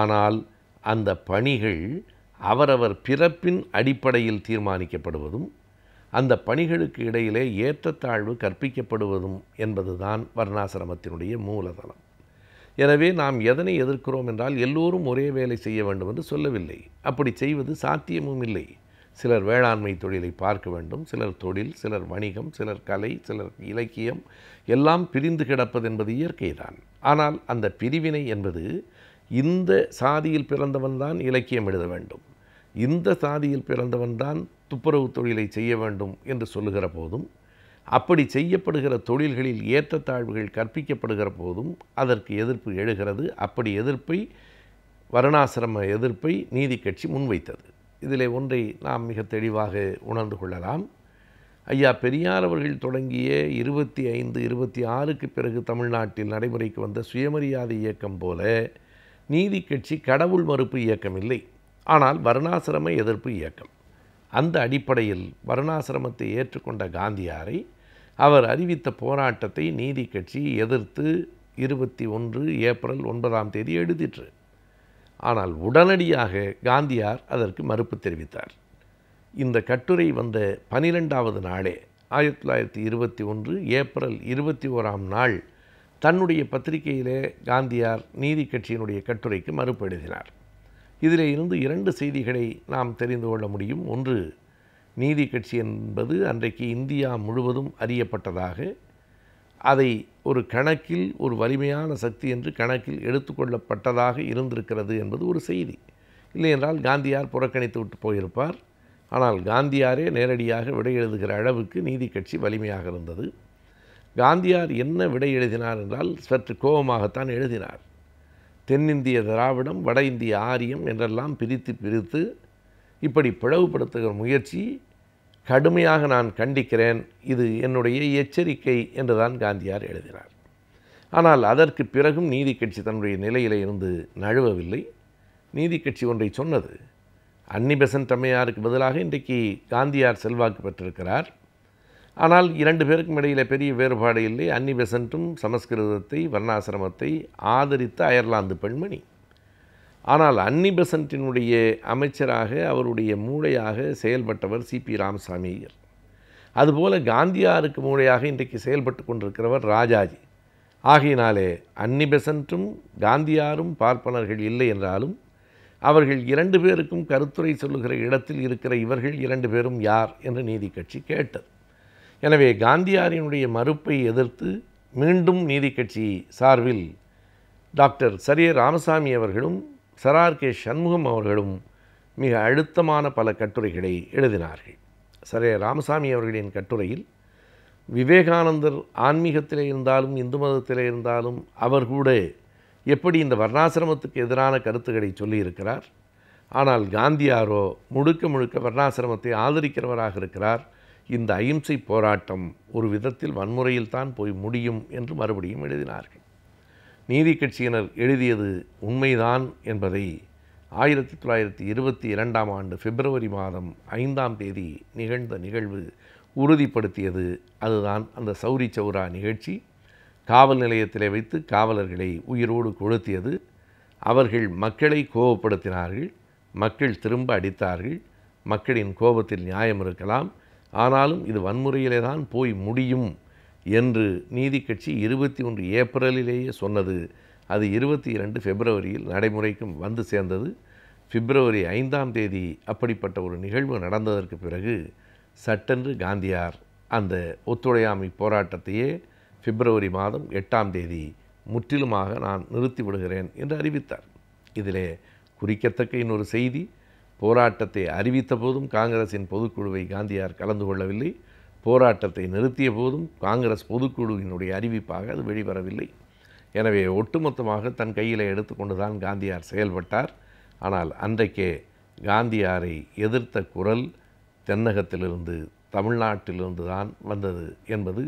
ஆனால் அந்த பணிகள் அவரவர் பிறப்பின் அடிப்படையில் தீர்மானிக்கப்படுவதும் அந்த பணிகளுக்கு இடையிலே ஏற்றத்தாழ்வு கற்பிக்கப்படுவதும் என்பதுதான் வர்ணாசிரமத்தினுடைய மூலதனம். எனவே நாம் எதனை எதிர்க்கிறோம் என்றால் எல்லோரும் ஒரே வேலை செய்ய வேண்டும் என்று சொல்லவில்லை. அப்படி செய்வது சாத்தியமும் இல்லை. சிலர் வேளாண்மை தொழிலை பார்க்க வேண்டும், சிலர் தொழில், சிலர் வணிகம், சிலர் கலை, சிலர் இலக்கியம், எல்லாம் பிரிந்து கிடப்பது என்பது இயற்கைதான். ஆனால் அந்த பிரிவினை என்பது இந்த சாதியில் பிறந்தவன் தான் இலக்கியம் எழுத வேண்டும், இந்த சாதியில் பிறந்தவன் தான் துப்புரவு தொழிலை செய்ய வேண்டும் என்று சொல்லுகிற போதும், அப்படி செய்யப்படுகிற தொழில்களில் ஏற்றத்தாழ்வுகள் கற்பிக்கப்படுகிற போதும் அதற்கு எதிர்ப்பு எழுகிறது. அப்படி வர்ணாசிரம எதிர்ப்பை நீதி கட்சி முன்வைத்தது. இதில் ஒன்றை நாம் மிக தெளிவாக உணர்ந்து கொள்ளலாம். ஐயா பெரியார் அவர்கள் தொடங்கிய 25, 26க்கு பிறகு தமிழ்நாட்டில் நடைமுறைக்கு வந்த சுயமரியாதை இயக்கம் போல நீதி கட்சி கடவுள் மறுப்பு இயக்கம் இல்லை, ஆனால் வர்ணாசிரம எதிர்ப்பு இயக்கம். அந்த அடிப்படையில் வர்ணாசிரமத்தை ஏற்றுக்கொண்ட காந்தியாரை அவர் அறிவித்த போராட்டத்தை நீதி கட்சி எதிர்த்து 21 ஏப்ரல் 9 எழுதிற்று. ஆனால் உடனடியாக காந்தியார் அதற்கு மறுப்பு தெரிவித்தார். இந்த கட்டுரை வந்த 12வது நாளே 1921 ஏப்ரல் 21 தன்னுடைய பத்திரிகையிலே காந்தியார் நீதி கட்சியினுடைய கட்டுரைக்கு மறுப்பு எழுதினார். இதிலே இருந்து 2 செய்திகளை நாம் தெரிந்து கொள்ள முடியும். ஒன்று, நீதி கட்சி என்பது அன்றைக்கு இந்தியா முழுவதும் அறியப்பட்டதாக, அதை ஒரு கணக்கில் ஒரு வலிமையான சக்தி என்று கணக்கில் எடுத்துக்கொள்ளப்பட்டதாக இருந்திருக்கிறது என்பது ஒரு செய்தி. இல்லை என்றால் காந்தியார் புறக்கணித்து விட்டு போயிருப்பார். ஆனால் காந்தியாரே நேரடியாக விடை எழுதுகிற அளவுக்கு நீதி கட்சி வலிமையாக இருந்தது. காந்தியார் என்ன விடை எழுதினார் என்றால் சற்று கோபமாகத்தான் எழுதினார். தென்னிந்திய திராவிடம், வட இந்திய ஆரியம் என்றெல்லாம் பிரித்து இப்படி பிளவுபடுத்துகிற முயற்சி கடுமையாக நான் கண்டிக்கிறேன், இது என்னுடைய எச்சரிக்கை என்றுதான் காந்தியார் எழுதினார். ஆனால் அதற்கு பிறகும் நீதி கட்சி தன்னுடைய நிலையில் இருந்து நழுவவில்லை. நீதி கட்சி ஒன்றை சொன்னது, அன்னி பெசன்ட் அம்மையாருக்கு பதிலாக இன்றைக்கு காந்தியார் செல்வாக்கு பெற்றிருக்கிறார். ஆனால் 2 பேருக்கும் இடையில் பெரிய வேறுபாடு இல்லை. அன்னி பெசன்ட்டும் சமஸ்கிருதத்தை, வர்ணாசிரமத்தை ஆதரித்த அயர்லாந்து பெண்மணி. ஆனால் அன்னி பெசன்ட்டினுடைய அமைச்சராக, அவருடைய மூளையாக செயல்பட்டவர் சிபி ராமசாமி ஐயர். அதுபோல காந்தியாருக்கு மூளையாக இன்றைக்கு செயல்பட்டு கொண்டிருக்கிறவர் ராஜாஜி. ஆகையினாலே அன்னி பெசன்ட்டும் காந்தியாரும் பார்ப்பனர்கள் இல்லை என்றாலும் அவர்கள் 2 பேருக்கும் கருத்துரை சொல்லுகிற இடத்தில் இருக்கிற இவர்கள் 2 பேரும் யார் என்று நீதி கட்சி கேட்டது. எனவே காந்தியாரினுடைய மறுப்பை எதிர்த்து மீண்டும் நீதி கட்சி சார்பில் டாக்டர் சரிய ராமசாமி அவர்களும் சரார் கே சண்முகம் அவர்களும் மிக அழுத்தமான பல கட்டுரைகளை எழுதினார்கள். சரிய ராமசாமி அவர்களின் கட்டுரையில் விவேகானந்தர் ஆன்மீகத்திலே இருந்தாலும் இந்து மதத்திலே இருந்தாலும் அவர் கூட எப்படி இந்த வர்ணாசிரமத்துக்கு எதிரான கருத்துக்களை சொல்லியிருக்கிறார். ஆனால் காந்தியாரோ முழுக்க வர்ணாசிரமத்தை ஆதரிக்கிறவராக இருக்கிறார். இந்த அகிம்சை போராட்டம் ஒரு விதத்தில் வன்முறையில்தான் போய் முடியும் என்று மறுபடியும் எழுதினார்கள். நீதி கட்சியினர் எழுதியது உண்மைதான் என்பதை 1922 பிப்ரவரி 5 நிகழ்ந்த நிகழ்வு உறுதிப்படுத்தியது. அதுதான் அந்த சௌரி சௌரா நிகழ்ச்சி. காவல் நிலையத்திலே வைத்து காவலர்களை உயிரோடு கொளுத்தியது. அவர்கள் மக்களை கோபப்படுத்தினார்கள், மக்கள் திரும்ப அடித்தார்கள். மக்களின் கோபத்தில் நியாயம் இருக்கலாம், ஆனாலும் இது வன்முறையிலே தான் போய் முடியும் என்று நீதி கட்சி 21 ஏப்ரலிலேயே சொன்னது. அது 22 பிப்ரவரியில் நடைமுறைக்கும் வந்து சேர்ந்தது. பிப்ரவரி 5 அப்படிப்பட்ட ஒரு நிகழ்வு நடந்ததற்கு பிறகு சட்டென்று காந்தியார் அந்த ஒத்துழையாமை போராட்டத்தையே பிப்ரவரி 8 முற்றிலுமாக நான் நிறுத்திவிடுகிறேன் என்று அறிவித்தார். இதிலே குறிக்கத்தக்க இன்னொரு செய்தி, போராட்டத்தை அறிவித்த போதும் காங்கிரஸின் பொதுக்குழுவை காந்தியார் கலந்து கொள்ளவில்லை. போராட்டத்தை நிறுத்திய போதும் காங்கிரஸ் பொதுக்குழுவினுடைய அறிவிப்பாக அது வெளிவரவில்லை. எனவே ஒட்டுமொத்தமாக தன் கையில் எடுத்துக்கொண்டு தான் காந்தியார் செயல்பட்டார். ஆனால் அன்றைக்கே காந்தியாரை எதிர்த்த குரல் தென்னகத்திலிருந்து, தமிழ்நாட்டிலிருந்து தான் வந்தது என்பது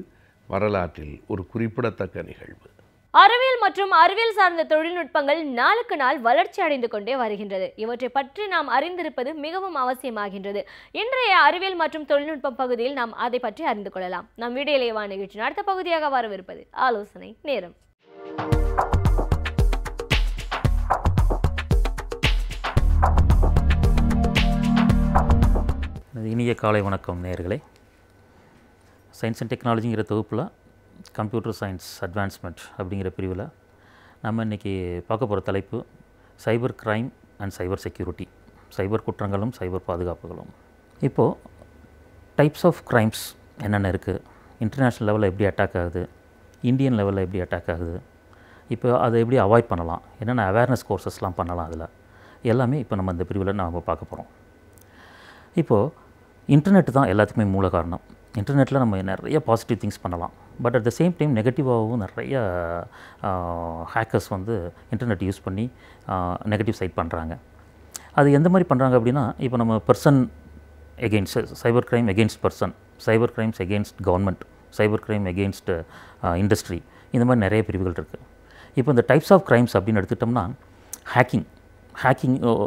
வரலாற்றில் ஒரு குறிப்பிடத்தக்க நிகழ்வு. அறிவியல் மற்றும் அறிவியல் சார்ந்த தொழில்நுட்பங்கள் நாளுக்கு நாள் வளர்ச்சி அடைந்து கொண்டே வருகின்றது. இவற்றை பற்றி நாம் அறிந்திருப்பது மிகவும் அவசியமாகின்றது. இன்றைய அறிவியல் மற்றும் தொழில்நுட்பம் பகுதியில் நாம் அதை பற்றி அறிந்து கொள்ளலாம். நம் வீடியோலே வா நிகழ்ச்சியின் அடுத்த பகுதியாக வரவிருப்பது ஆலோசனை நேரம். இனிய காலை வணக்கம் நேயர்களே. சயின்ஸ் அண்ட் டெக்னாலஜிங்கிற தொகுப்பில் கம்ப்யூட்டர் சயின்ஸ் அட்வான்ஸ்மெண்ட் அப்படிங்கிற பிரிவில் நம்ம இன்றைக்கி பார்க்க போகிற தலைப்பு cyber crime and cyber security, cyber குற்றங்களும் சைபர் பாதுகாப்புகளும். இப்போது டைப்ஸ் ஆஃப் க்ரைம்ஸ் என்னென்ன இருக்குது, இன்டர்நேஷ்னல் லெவலில் எப்படி அட்டாக் ஆகுது, இந்தியன் லெவலில் எப்படி அட்டாக் ஆகுது, இப்போ அதை எப்படி அவாய்ட் பண்ணலாம், என்னென்ன அவேர்னஸ் கோர்சஸ்லாம் பண்ணலாம், அதில் எல்லாமே இப்போ நம்ம இந்த பிரிவில் நாம் பார்க்க போகிறோம். இப்போது இன்டர்நெட் தான் எல்லாத்துக்குமே மூல காரணம். இன்டர்நெட்டில் நம்ம நிறைய பாசிட்டிவ் திங்ஸ் பண்ணலாம். But at the same time நெகட்டிவாகவும் நிறைய ஹேக்கர்ஸ் வந்து இன்டர்நெட் யூஸ் பண்ணி நெகட்டிவ் சைட் பண்ணுறாங்க. அது எந்த மாதிரி பண்ணுறாங்க அப்படின்னா, இப்போ நம்ம person against, cyber crime against person, cyber crimes against government, cyber crime against industry, இந்த மாதிரி நிறைய பிரிவுகள் இருக்குது. இப்போ இந்த டைப்ஸ் ஆஃப் கிரைம்ஸ் அப்படின்னு எடுத்துக்கிட்டோம்னா, ஹேக்கிங்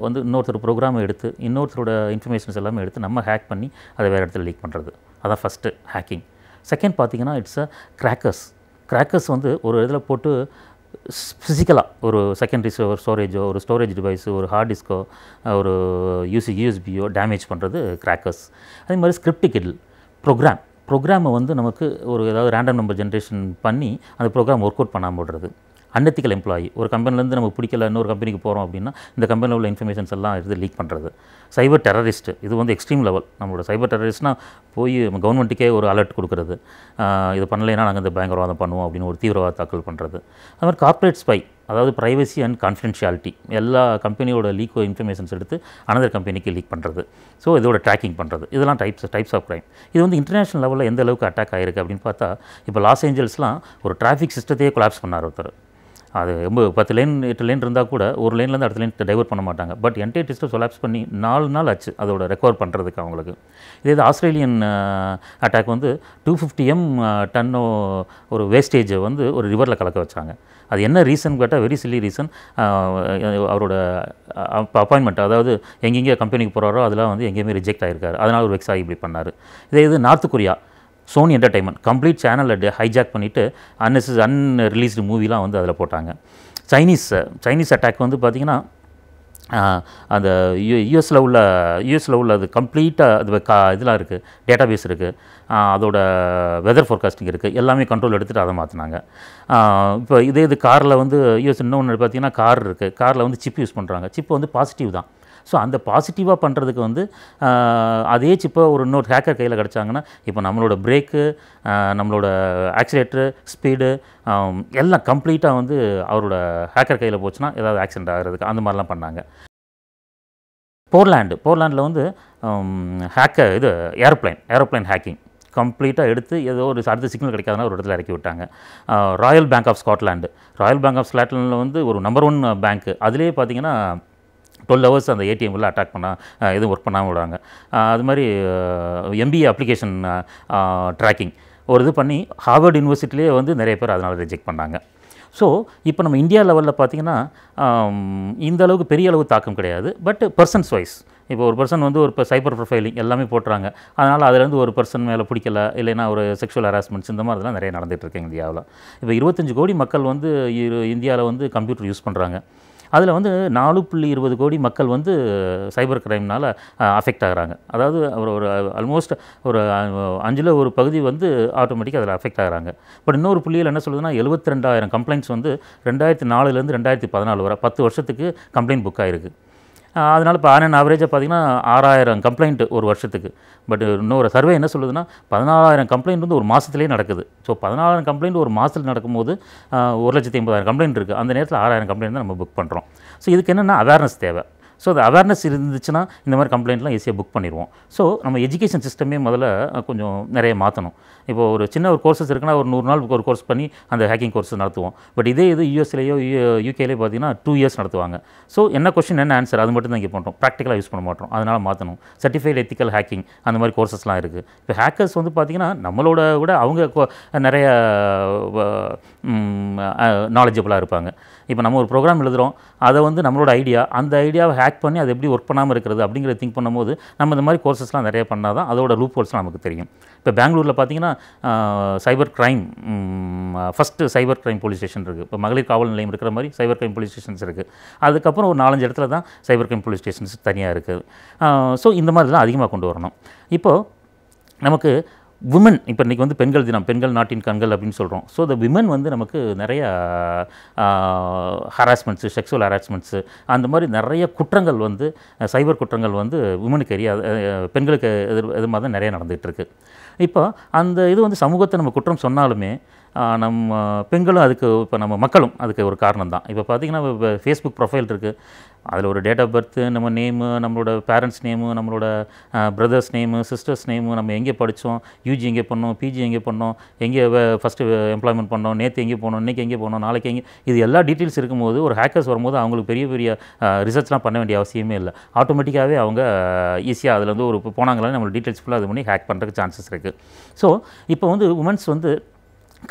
வந்து இன்னொருத்தர் ப்ரோக்ராமை எடுத்து இன்னொருத்தரோட இன்ஃபர்மேஷன்ஸ் எல்லாமே எடுத்து நம்ம ஹேக் பண்ணி அதை வேறு இடத்துல லீக் பண்ணுறது, அதான் ஃபஸ்ட்டு ஹேக்கிங். செகண்ட் பார்த்திங்கன்னா இட்ஸ் அ கிராக்கர்ஸ் வந்து ஒரு இதில் போட்டு ஃபிசிக்கலாக ஒரு செகண்டரி ஸ்டோரேஜோ, ஒரு ஸ்டோரேஜ் டிவைஸோ, ஒரு ஹார்ட் டிஸ்கோ, ஒரு யூஎஸ்பியோ டேமேஜ் பண்ணுறது கிராக்கர்ஸ். அதே மாதிரி ஸ்கிரிப்ட் கில் ப்ரோக்ராமை வந்து நமக்கு ஒரு ஏதாவது ரேண்டம் நம்பர் ஜென்ரேஷன் பண்ணி அந்த ப்ரோக்ராம் ஒர்க் அவுட் பண்ணாமல் விடுறது. அன்எத்திக்கல் எம்ப்ளாயி, ஒரு கம்பெனிலேருந்து நமக்கு பிடிக்கல இன்னொரு கம்பெனிக்கு போகிறோம் அப்படின்னா இந்த கம்பெனியில் உள்ள இன்ஃபர்மேஷன்ஸ் எல்லாம் எடுத்து லீக் பண்ணுறது. சைபர் டெரரிஸ்ட்டு, இது வந்து எக்ஸ்ட்ரீம் லெவல். நம்மளோட சைபர் டெரரிஸ்ட்னால் போய் கவர்மெண்ட்டுக்கே ஒரு அலர்ட் கொடுக்குறது, இது பண்ணலைன்னா நாங்கள் இந்த பயங்கரவாதம் பண்ணுவோம் அப்படின்னு ஒரு தீவிரவாத தாக்கல் பண்ணுறது. அது மாதிரி கார்ப்பரேட் ஸ்பை, அதாவது ப்ரைவசி அண்ட் கான்ஃபிடென்ஷியாலிட்டி, எல்லா கம்பெனியோட லீக் இன்ஃபர்மேஷன்ஸ் எடுத்து அனதர் கம்பெனிக்கு லீக் பண்ணுறது. ஸோ இதோட ட்ராக்கிங் பண்ணுறது, இதெல்லாம் டைப்ஸ் ஆஃப் க்ரைம். இது வந்து இன்டர்நேஷ்னல் லெவலில் எந்த அளவுக்கு அட்டாக் ஆகிருக்கு அப்படின்னு பார்த்தா, இப்போ லாஸ் ஏஞ்சல்ஸ்லாம் ஒரு டிராஃபிக் சிஸ்டத்தையே கொலாப்ஸ் பண்ணார் ஒருத்தர். அது ரொம்ப 10 லேன் 8 லேன் இருந்தால் கூட ஒரு லேன்லேருந்து அடுத்த லேன் டைவர்ட் பண்ண மாட்டாங்க. பட் என்டையர் சிஸ்டம் கொலாப்ஸ் பண்ணி 4 நாள் ஆச்சு அதோட ரெக்கவர் பண்ணுறதுக்கு அவங்களுக்கு. இதே ஆஸ்திரேலியன் அட்டாக் வந்து 250 டன்னோ ஒரு வேஸ்டேஜை வந்து ஒரு ரிவரில் கலக்க வச்சாங்க. அது என்ன ரீசன் கேட்டால் வெரி சில்லி ரீசன். அவரோட அப்பாயின்மெண்ட், அதாவது எங்கெங்கே கம்பெனிக்கு போகிறாரோ அதெல்லாம் வந்து எங்கேயுமே ரிஜெக்ட் ஆகிருக்காரு. அதனால் ஒரு வெக்ஸ் ஆகி இப்படி பண்ணார். இது North Korea, Sony entertainment complete சேனலை ஹைஜாக் பண்ணிவிட்டு அன்ரிலீஸ்டு மூவிலாம் வந்து அதில் போட்டாங்க. சைனீஸ் அட்டாக் வந்து பார்த்திங்கன்னா அந்த யூஎஸில் உள்ள அது கம்ப்ளீட்டாக அது இதெல்லாம் இருக்குது, டேட்டா பேஸ் இருக்குது, அதோட வெதர் ஃபோர்காஸ்டிங் இருக்குது, எல்லாமே கண்ட்ரோல் எடுத்துகிட்டு அதை மாற்றினாங்க. இப்போ இது காரில் வந்து யூஎஸ் இன்னொன்று பார்த்திங்கன்னா கார் இருக்குது, காரில் வந்து சிப் யூஸ் பண்ணுறாங்க. சிப்பு வந்து பாசிட்டிவ் தான். ஸோ அந்த பாசிட்டிவாக பண்ணுறதுக்கு வந்து அதே சிப்பை ஒரு இன்னொரு ஹேக்கர் கையில் கிடச்சாங்கன்னா இப்போ நம்மளோட பிரேக்கு, நம்மளோட ஆக்சிலேட்டரு, ஸ்பீடு எல்லாம் கம்ப்ளீட்டாக வந்து அவரோட ஹேக்கர் கையில் போச்சுன்னா ஏதாவது ஆக்சிடென்ட் ஆகிறதுக்கு அந்த மாதிரிலாம் பண்ணாங்க. போர்லாண்டில் வந்து ஏரோப்ளைன் ஹேக்கிங் கம்ப்ளீட்டாக எடுத்து ஏதோ ஒரு அடுத்த சிக்னல் கிடைக்காதுன்னா ஒரு இடத்துல இறக்கி விட்டாங்க. ராயல் பேங்க் ஆஃப் ஸ்காட்லாண்டில் வந்து ஒரு நம்பர் 1 பேங்க்கு, அதுலேயே பார்த்திங்கன்னா 12 hours அந்த ஏடிஎம்மில் அட்டாக் பண்ணால் எதுவும் ஒர்க் பண்ணாமல் விடுறாங்க. அது மாதிரி எம்பிஏ அப்ளிகேஷன் ட்ராக்கிங் ஒரு இது பண்ணி ஹார்வர்ட் யூனிவர்சிட்டிலேயே வந்து நிறைய பேர் அதனால் ரிஜெக்ட் பண்ணாங்க. ஸோ இப்போ நம்ம இந்தியா லெவலில் பார்த்திங்கன்னா இந்த அளவுக்கு பெரிய அளவு தாக்கம் கிடையாது. பட் பர்சன்ஸ் வைஸ் இப்போ ஒரு பர்சன் வந்து ஒரு சைபர் ப்ரொஃபைலிங் எல்லாமே போட்டுறாங்க. அதனால் அதுலேருந்து ஒரு பர்சன் மேலே பிடிக்கல, இல்லைன்னா ஒரு செக்ஷுவல் ஹராஸ்மெண்ட்ஸ் இந்த மாதிரிலாம் நிறைய நடந்துகிட்டு இருக்கு இந்தியாவில். இப்போ 25 கோடி மக்கள் வந்து இந்தியாவில் வந்து கம்ப்யூட்டர் யூஸ் பண்ணுறாங்க. அதில் வந்து 4.20 கோடி மக்கள் வந்து சைபர் கிரைம்னால் அஃபெக்ட் ஆகிறாங்க. அதாவது ஒரு ஆல்மோஸ்ட் ஒரு 5ல் ஒரு பகுதி வந்து ஆட்டோமேட்டிக்காக அதில் அஃபெக்ட் ஆகிறாங்க. பட் இன்னொரு புள்ளியில் என்ன சொல்லுதுன்னா 72,000 கம்ப்ளைண்ட்ஸ் வந்து 2004லேருந்து 2014 வரை 10 வருஷத்துக்கு கம்ப்ளைண்ட் புக் ஆகிருக்கு. அதனால் இப்போ ஆன் அண்ட் ஆவரேஜாக பார்த்திங்கன்னா 6000 கம்ப்ளைண்ட் ஒரு வருஷத்துக்கு. பட் இன்னொரு சர்வே என்ன சொல்லுதுன்னா 14000 கம்ப்ளைண்ட் வந்து ஒரு மாதத்துலேயே நடக்குது. ஸோ 14000 கம்ப்ளைண்ட் ஒரு மாதத்தில் நடக்கும்போது 1,80,000 கம்ப்ளைண்ட் இருக்குது. அந்த நேரத்தில் 6000 கம்ப்ளைண்ட் தான் நம்ம புக் பண்ணுறோம். ஸோ இதுக்கு என்னென்னா அவேர்னஸ் தேவை. ஸோ அது அவேர்னஸ் இருந்துச்சுன்னா இந்த மாதிரி கம்ப்ளைண்ட்லாம் ஈஸியாக புக் பண்ணிடுவோம். ஸோ நம்ம எஜுகேஷன் சிஸ்டமே முதல்ல கொஞ்சம் நிறைய மாற்றணும். இப்போ ஒரு சின்ன ஒரு கோர்சஸ் இருக்குன்னா ஒரு 100 நாள் ஒரு கோர்ஸ் பண்ணி அந்த ஹேக்கிங் கோர்ஸ் நடத்துவோம். பட் இதே இது யூஎஸ்லேயோ யூகேலேயோ பார்த்தீங்கன்னா 2 இயர்ஸ் நடத்துவாங்க. ஸோ என்ன கொஸ்டின் என்ன ஆன்சர் அது மட்டும் தான் இங்கே பண்ணுறோம், ப்ராக்டிக்கலாக யூஸ் பண்ண மாட்டோம். அதனால் மாற்றணும். சர்டிஃபைட் எத்திக்கல் ஹேக்கிங் அந்த மாதிரி கோர்சஸ்லாம் இருக்குது. இப்போ ஹேக்கர்ஸ் வந்து பார்த்திங்கன்னா நம்மளோட விட அவங்க நிறைய நாலேஜபிளாக இருப்பாங்க. இப்போ நம்ம ஒரு ப்ரோக்ராம் எழுதுகிறோம், அதை வந்து நம்மளோட ஐடியா, அந்த ஐடியாவை ஹேக் பண்ணி அது எப்படி ஒர்க் பண்ணாமல் இருக்கிறது அப்படிங்கிறத திங்க் பண்ணும்போது நம்ம இந்த மாதிரி கோர்சஸ்லாம் நிறைய பண்ணால் தான் அதோட லூப் ஹோல்ஸ்லாம் நமக்கு தெரியும். இப்போ பெங்களூரில் பார்த்தீங்கன்னா cyber crime first cyber crime police station இருக்குது. இப்போ மகளிர் காவல் நிலையம் இருக்கிற மாதிரி சைபர் க்ரைம் போலீஸ் ஸ்டேஷன்ஸ் இருக்குது. அதுக்கப்புறம் ஒரு 4-5 இடத்துல தான் சைபர் க்ரைம் போலீஸ் ஸ்டேஷன்ஸ் தனியாக இருக்குது. ஸோ இந்த மாதிரி தான் அதிகமாக கொண்டு வரணும். இப்போது நமக்கு விமன் இப்போ இன்றைக்கி வந்து பெண்கள் தினம், பெண்கள் நாட்டின் கண்கள் அப்படின்னு சொல்கிறோம். ஸோ இந்த விமன் வந்து நமக்கு நிறைய ஹராஸ்மெண்ட்ஸு, செக்ஸுவல் ஹராஸ்மெண்ட்ஸு அந்த மாதிரி நிறைய குற்றங்கள் வந்து சைபர் குற்றங்கள் வந்து விமனுக்கு பெண்களுக்கு எதிர்மாக தான் நிறைய நடந்துகிட்ருக்கு. இப்போ அந்த இது வந்து சமூகத்தை நம்ம குற்றம் சொன்னாலுமே நம்ம பெண்களும் அதுக்கு, இப்போ நம்ம மக்களும் அதுக்கு ஒரு காரணம் தான். இப்போ பார்த்திங்கன்னா இப்போ ஃபேஸ்புக் ப்ரொஃபைல் இருக்குது, அதில் ஒரு டேட் ஆஃப் பர்த்து, நம்ம நேமு, நம்மளோட பேரண்ட்ஸ் நேமு, நம்மளோட பிரதர்ஸ் நேமு, சிஸ்டர்ஸ் நேமு, நம்ம எங்கே படித்தோம், யூஜி எங்கே பண்ணோம், பிஜி எங்கே பண்ணோம், எங்கே ஃபஸ்ட்டு எம்ப்ளாய்மெண்ட் பண்ணோம், நேற்று எங்கே போனோம், இன்றைக்கி எங்கே போனோம், நாளைக்கு எங்கே, இது எல்லா டீட்டெயில்ஸ் இருக்கும்போது ஒரு ஹேக்கர்ஸ் வரும்போது அவங்களுக்கு பெரிய பெரிய ரிசர்ச்லாம் பண்ண வேண்டிய அவசியமே இல்லை. ஆட்டோமேட்டிக்காகவே அவங்க ஈஸியாக அதில் வந்து ஒரு போனாங்களே நம்மளோட டீட்டெயில்ஸ் ஃபுல்லாக அது பண்ணி ஹேக் பண்ணுறதுக்கு சான்சஸ் இருக்குது. ஸோ இப்போ வந்து உமன்ஸ் வந்து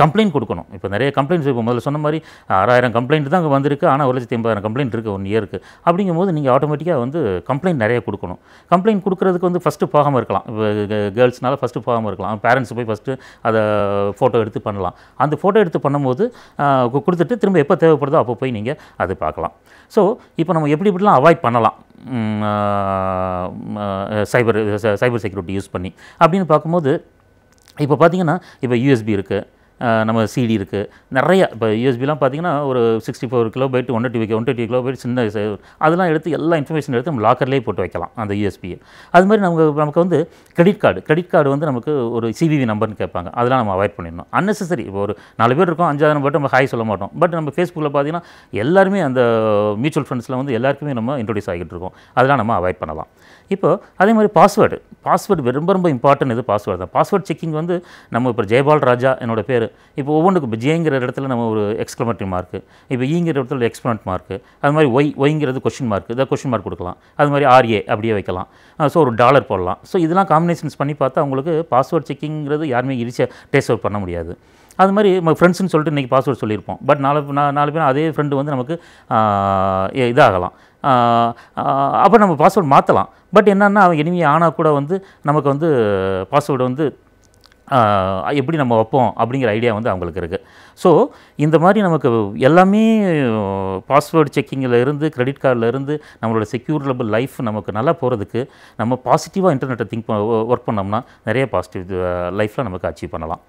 கம்ப்ளைண்ட் கொடுக்கணும். இப்போ நிறைய கம்ப்ளைண்ட்ஸ், இப்போ முதல்ல சொன்ன மாதிரி 6000 கம்ப்ளைண்ட் தான் அங்கே வந்திருக்கு, ஆனால் 1,80,000 கம்ப்ளைண்ட் இருக்குது 1 இயருக்கு. அப்படிங்கும்போது நீங்கள் ஆட்டோமேட்டிக்காக வந்து கம்ப்ளைண்ட் நிறைய கொடுக்கணும். கம்ப்ளைண்ட் கொடுக்குறதுக்கு வந்து ஃபஸ்ட்டு போகாமல் இருக்கலாம். இப்போ கேர்ள்ஸ்னால ஃபஸ்ட்டு போகாமல் இருக்கலாம். பேரண்ட்ஸ் போய் ஃபஸ்ட்டு அதை ஃபோட்டோ எடுத்து பண்ணலாம். அந்த ஃபோட்டோ எடுத்து பண்ணும்போது கொடுத்துட்டு திரும்ப எப்போ தேவைப்படுதோ அப்போ போய் நீங்கள் அது பார்க்கலாம். ஸோ இப்போ நம்ம எப்படி இப்படிலாம் அவாய்ட் பண்ணலாம் சைபர் செக்யூரிட்டி யூஸ் பண்ணி அப்படின்னு பார்க்கும்போது, இப்போ பார்த்திங்கன்னா இப்போ யூஎஸ்பி இருக்குது, நம்ம சிடி இருக்குது நிறையா. இப்போ யூஎஸ்பிலாம் பார்த்திங்கன்னா ஒரு 64 கிலோபைட் 120 கிலோபைட் சின்ன அதெல்லாம் எடுத்து எல்லா இன்ஃபர்மேஷன் எடுத்து நம்ம லாக்கர்லேயே போட்டு வைக்கலாம் அந்த யூஎஸ்பியை. அது மாதிரி நமக்கு வந்து கிரெடிட் கார்டு வந்து நமக்கு ஒரு சிவிவி நம்பர்னு கேட்பாங்க, அதெல்லாம் நம்ம அவாய்ட் பண்ணிடணும். அன்னெசரி. இப்போ ஒரு 4 பேர் இருக்கோம், 5,000 பேர் நம்ம ஹாய் சொல்ல மாட்டோம். பட் நம்ம ஃபேஸ்புக்கில் பார்த்திங்கன்னா எல்லாருமே அந்த மியூச்சுவல் ஃபண்ட்ஸில் வந்து எல்லாருக்குமே நம்ம இன்ட்ரோடியூஸ் ஆகிட்டு இருக்கோம், அதெல்லாம் நம்ம அவாய்ட் பண்ணலாம். இப்போ அதே மாதிரி பாஸ்வேர்டு ரொம்ப ரொம்ப இம்பார்ட்டன்ட். இது பாஸ்வேர்டு தான். பாஸ்வேர்ட் செக்கிங் வந்து நம்ம இப்போ ஜெயபால் ராஜா என்னோட பேர், இப்போ ஒவ்வொன்றுக்கும் இப்போ ஜேங்கிற இடத்துல நம்ம ஒரு எக்ஸ்க்ளமேட்டரி மார்க்கு, இப்போ ஈங்கிற இடத்துல எக்ஸ்பிளண்ட் மார்க்கு, அது மாதிரி ஒய்ங்கிறது கொஸ்டின் மார்க்கு, இதை கொஸ்டின் மார்க் கொடுக்கலாம். அது மாதிரி ஆர்ஏ அப்படியே வைக்கலாம். ஸோ ஒரு $1 போடலாம். ஸோ இதெல்லாம் காம்பினேஷன்ஸ் பண்ணி பார்த்தா அவங்களுக்கு பாஸ்வேர்ட் செக்கிங்கிறது யாருமே ஈஸியாக டேஸ்ட் அவுட் பண்ண முடியாது. அது மாதிரி நம்ம ஃப்ரெண்ட்ஸ்னு சொல்லிட்டு இன்றைக்கி பாஸ்வேர்ட் சொல்லியிருப்போம். பட் நாலு பேர் அதே ஃப்ரெண்டு வந்து நமக்கு இதாகலாம். அப்போ நம்ம பாஸ்வேர்டு மாற்றலாம். பட் என்னென்னா அவன் எனிமி ஆனால் கூட வந்து நமக்கு வந்து பாஸ்வேர்டு வந்து எப்படி நம்ம வைப்போம் அப்படிங்கிற ஐடியா வந்து அவங்களுக்கு இருக்குது. ஸோ இந்த மாதிரி நமக்கு எல்லாமே பாஸ்வேர்டு செக்கிங்கில் இருந்து கிரெடிட் கார்டில் இருந்து நம்மளோட செக்யூரபிள் லைஃப் நமக்கு நல்லா போகிறதுக்கு நம்ம பாசிட்டிவாக இன்டர்நெட்டை ஒர்க் பண்ணோம்னா நிறைய பாசிட்டிவ் லைஃப்பில் நமக்கு அச்சீவ் பண்ணலாம்.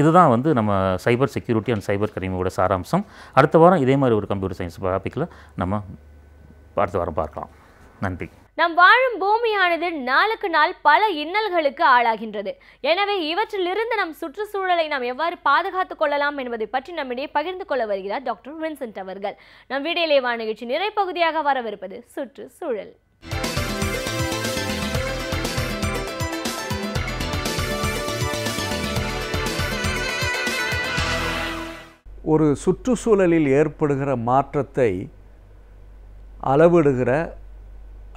இதுதான் வந்து நம்ம சைபர் செக்யூரிட்டி அண்ட் சைபர் கிரைமோட சாராம்சம். அடுத்த வாரம் இதே மாதிரி ஒரு கம்ப்யூட்டர் சயின்ஸ் டாப்பிக்கில் நம்ம அடுத்த வாரம் பார்க்கலாம். நன்றி. நம் வாழும் பூமியானது நாளுக்கு நாள் பல இன்னல்களுக்கு ஆளாகின்றது. எனவே இவற்றிலிருந்து நம் சுற்றுச்சூழலை நாம் எவ்வாறு பாதுகாத்துக் கொள்ளலாம் என்பதை பற்றி நம்மிடையே பகிர்ந்து கொள்ள வருகிறார் டாக்டர் வின்சென்ட் அவர்கள். நம் வீடியோலே வா நிகழ்ச்சி நிறைப்பகுதியாக வரவிருப்பது சுற்றுச்சூழல். ஒரு சுற்றுச்சூழலில் ஏற்படுகிற மாற்றத்தை அளவிடுகிற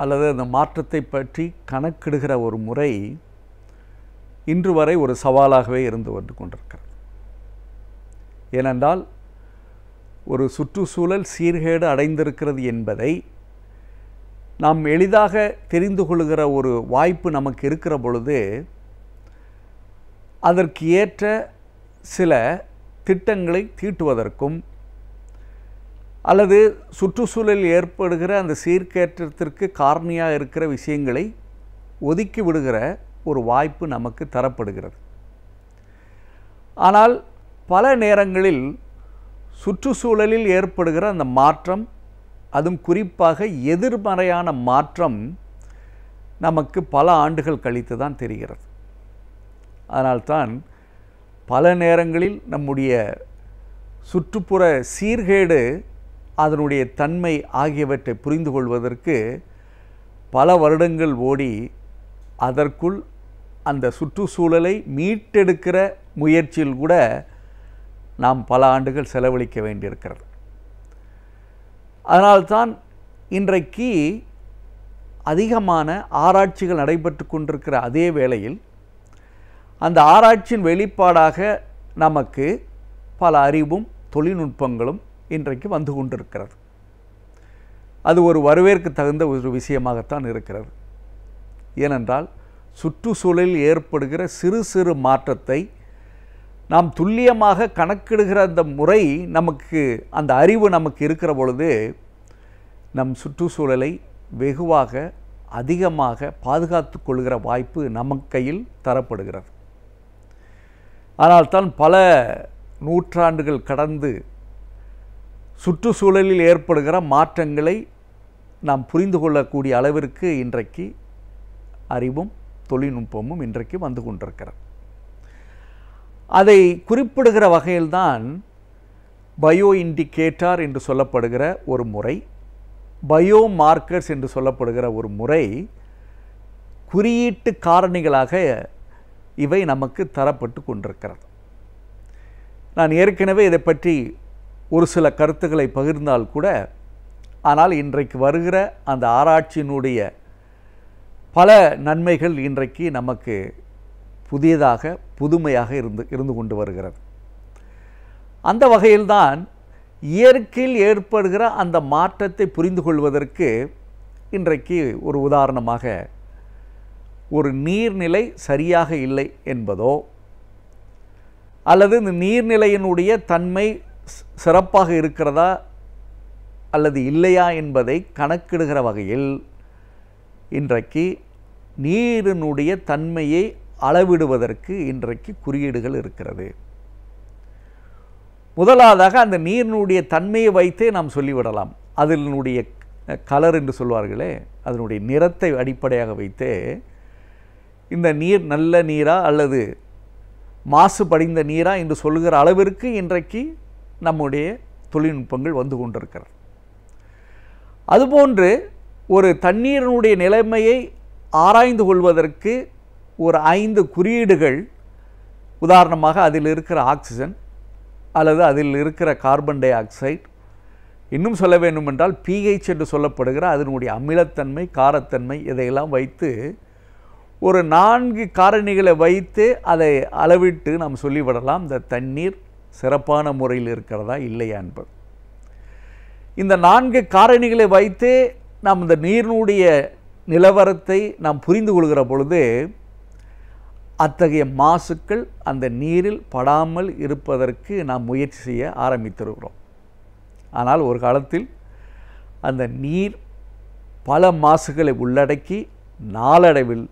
அல்லது அந்த மாற்றத்தை பற்றி கணக்கிடுகிற ஒரு முறை இன்று வரை ஒரு சவாலாகவே இருந்து வந்து கொண்டிருக்கிறது. ஏனென்றால் ஒரு சுற்றுச்சூழல் சீர்கேடு அடைந்திருக்கிறது என்பதை நாம் எளிதாக தெரிந்து கொள்கிற ஒரு வாய்ப்பு நமக்கு இருக்கிற பொழுது அதற்கு ஏற்ற சில திட்டங்களை தீட்டுவதற்கும் அல்லது சுற்றுச்சூழலில் ஏற்படுகிற அந்த சீர்கேற்றத்திற்கு காரணியாக இருக்கிற விஷயங்களை ஒதுக்கி விடுகிற ஒரு வாய்ப்பு நமக்கு தரப்படுகிறது. ஆனால் பல நேரங்களில் சுற்றுச்சூழலில் ஏற்படுகிற அந்த மாற்றம் அதுவும் குறிப்பாக எதிர்மறையான மாற்றம் நமக்கு பல ஆண்டுகள் கழித்து தான் தெரிகிறது. அதனால்தான் பல நேரங்களில் நம்முடைய சுற்றுப்புற சீர்கேடு அதனுடைய தன்மை ஆகியவற்றை புரிந்து கொள்வதற்கு பல வருடங்கள் ஓடி அதற்குள் அந்த சுற்றுச்சூழலை மீட்டெடுக்கிற முயற்சியில் கூட நாம் பல ஆண்டுகள் செலவழிக்க வேண்டியிருக்கிறது. அதனால்தான் இன்றைக்கு அதிகமான ஆராய்ச்சிகள் நடைபெற்று கொண்டிருக்கிற அதே வேளையில் அந்த ஆராய்ச்சியின் வெளிப்பாடாக நமக்கு பல அறிவும் தொழில்நுட்பங்களும் இன்றைக்கு வந்து கொண்டிருக்கிறது. அது ஒரு வரவேற்க தகுந்த ஒரு விஷயமாகத்தான் இருக்கிறது. ஏனென்றால் சுற்றுச்சூழலில் ஏற்படுகிற சிறு சிறு மாற்றத்தை நாம் துல்லியமாக கணக்கிடுகிற அந்த முறை நமக்கு, அந்த அறிவு நமக்கு இருக்கிற பொழுது நம் சுற்றுச்சூழலை வெகுவாக அதிகமாக பாதுகாத்து கொள்கிற வாய்ப்பு நம் கையில் தரப்படுகிறது. ஆனால் தான் பல நூற்றாண்டுகள் கடந்து சுற்றுச்சூழலில் ஏற்படுகிற மாற்றங்களை நாம் புரிந்து கொள்ளக்கூடிய அளவிற்கு இன்றைக்கு அறிவும் தொழில்நுட்பமும் இன்றைக்கு வந்து கொண்டிருக்கிறது. அதை குறிப்பிடுகிற வகையில்தான் பயோ இண்டிகேட்டர் என்று சொல்லப்படுகிற ஒரு முறை, பயோ மார்க்கர்ஸ் என்று சொல்லப்படுகிற ஒரு முறை, குறியீட்டு காரணிகளாக இவை நமக்கு தரப்பட்டு கொண்டிருக்கிறது. நான் ஏற்கனவே இதை பற்றி ஒரு சில கருத்துக்களை பகிர்ந்தால் கூட, ஆனால் இன்றைக்கு வருகிற அந்த ஆராய்ச்சியினுடைய பல நன்மைகள் இன்றைக்கு நமக்கு புதியதாக புதுமையாக இருந்து கொண்டு வருகிறது. அந்த வகையில்தான் இயற்கையில் ஏற்படுகிற அந்த மாற்றத்தை புரிந்து கொள்வதற்கு இன்றைக்கு ஒரு உதாரணமாக ஒரு நீர்நிலை சரியாக இல்லை என்பதோ அல்லது இந்த நீர்நிலையினுடைய தன்மை சிறப்பாக இருக்கிறதா அல்லது இல்லையா என்பதை கணக்கிடுகிற வகையில் இன்றைக்கு நீரினுடைய தன்மையை அளவிடுவதற்கு இன்றைக்கு குறியீடுகள் இருக்கிறது. முதலாவதாக அந்த நீரினுடைய தன்மையை வைத்தே நாம் சொல்லிவிடலாம். அதனுடைய கலர் என்று சொல்வார்களே, அதனுடைய நிறத்தை அடிப்படையாக வைத்தே இந்த நீர் நல்ல நீரா அல்லது மாசு படிந்த நீரா என்று சொல்லுகிற அளவிற்கு இன்றைக்கு நம்முடைய தொழில்நுட்பங்கள் வந்து கொண்டிருக்கிறது. அதுபோன்று ஒரு தண்ணீரினுடைய நிலைமையை ஆராய்ந்து கொள்வதற்கு ஒரு 5 குறியீடுகள், உதாரணமாக அதில் இருக்கிற ஆக்சிஜன் அல்லது அதில் இருக்கிற கார்பன் டை ஆக்சைடு, இன்னும் சொல்ல வேண்டுமென்றால் pH என்று சொல்லப்படுகிற அதனுடைய அமிலத்தன்மை, காரத்தன்மை, இதையெல்லாம் வைத்து ஒரு 4 காரணிகளை வைத்து அதை அளவிட்டு நாம் சொல்லிவிடலாம் இந்த தண்ணீர் சிறப்பான முறையில் இருக்கிறதா இல்லையா என்பது. இந்த 4 காரணிகளை வைத்து நாம் இந்த நீரினுடைய நிலவரத்தை நாம் புரிந்து கொள்கிற பொழுது அத்தகைய மாசுக்கள் அந்த நீரில் படாமல் இருப்பதற்கு நாம் முயற்சி செய்ய ஆரம்பித்திருக்கிறோம். ஆனால் ஒரு காலத்தில் அந்த நீர் பல மாசுகளை உள்ளடக்கி நாளடைவில்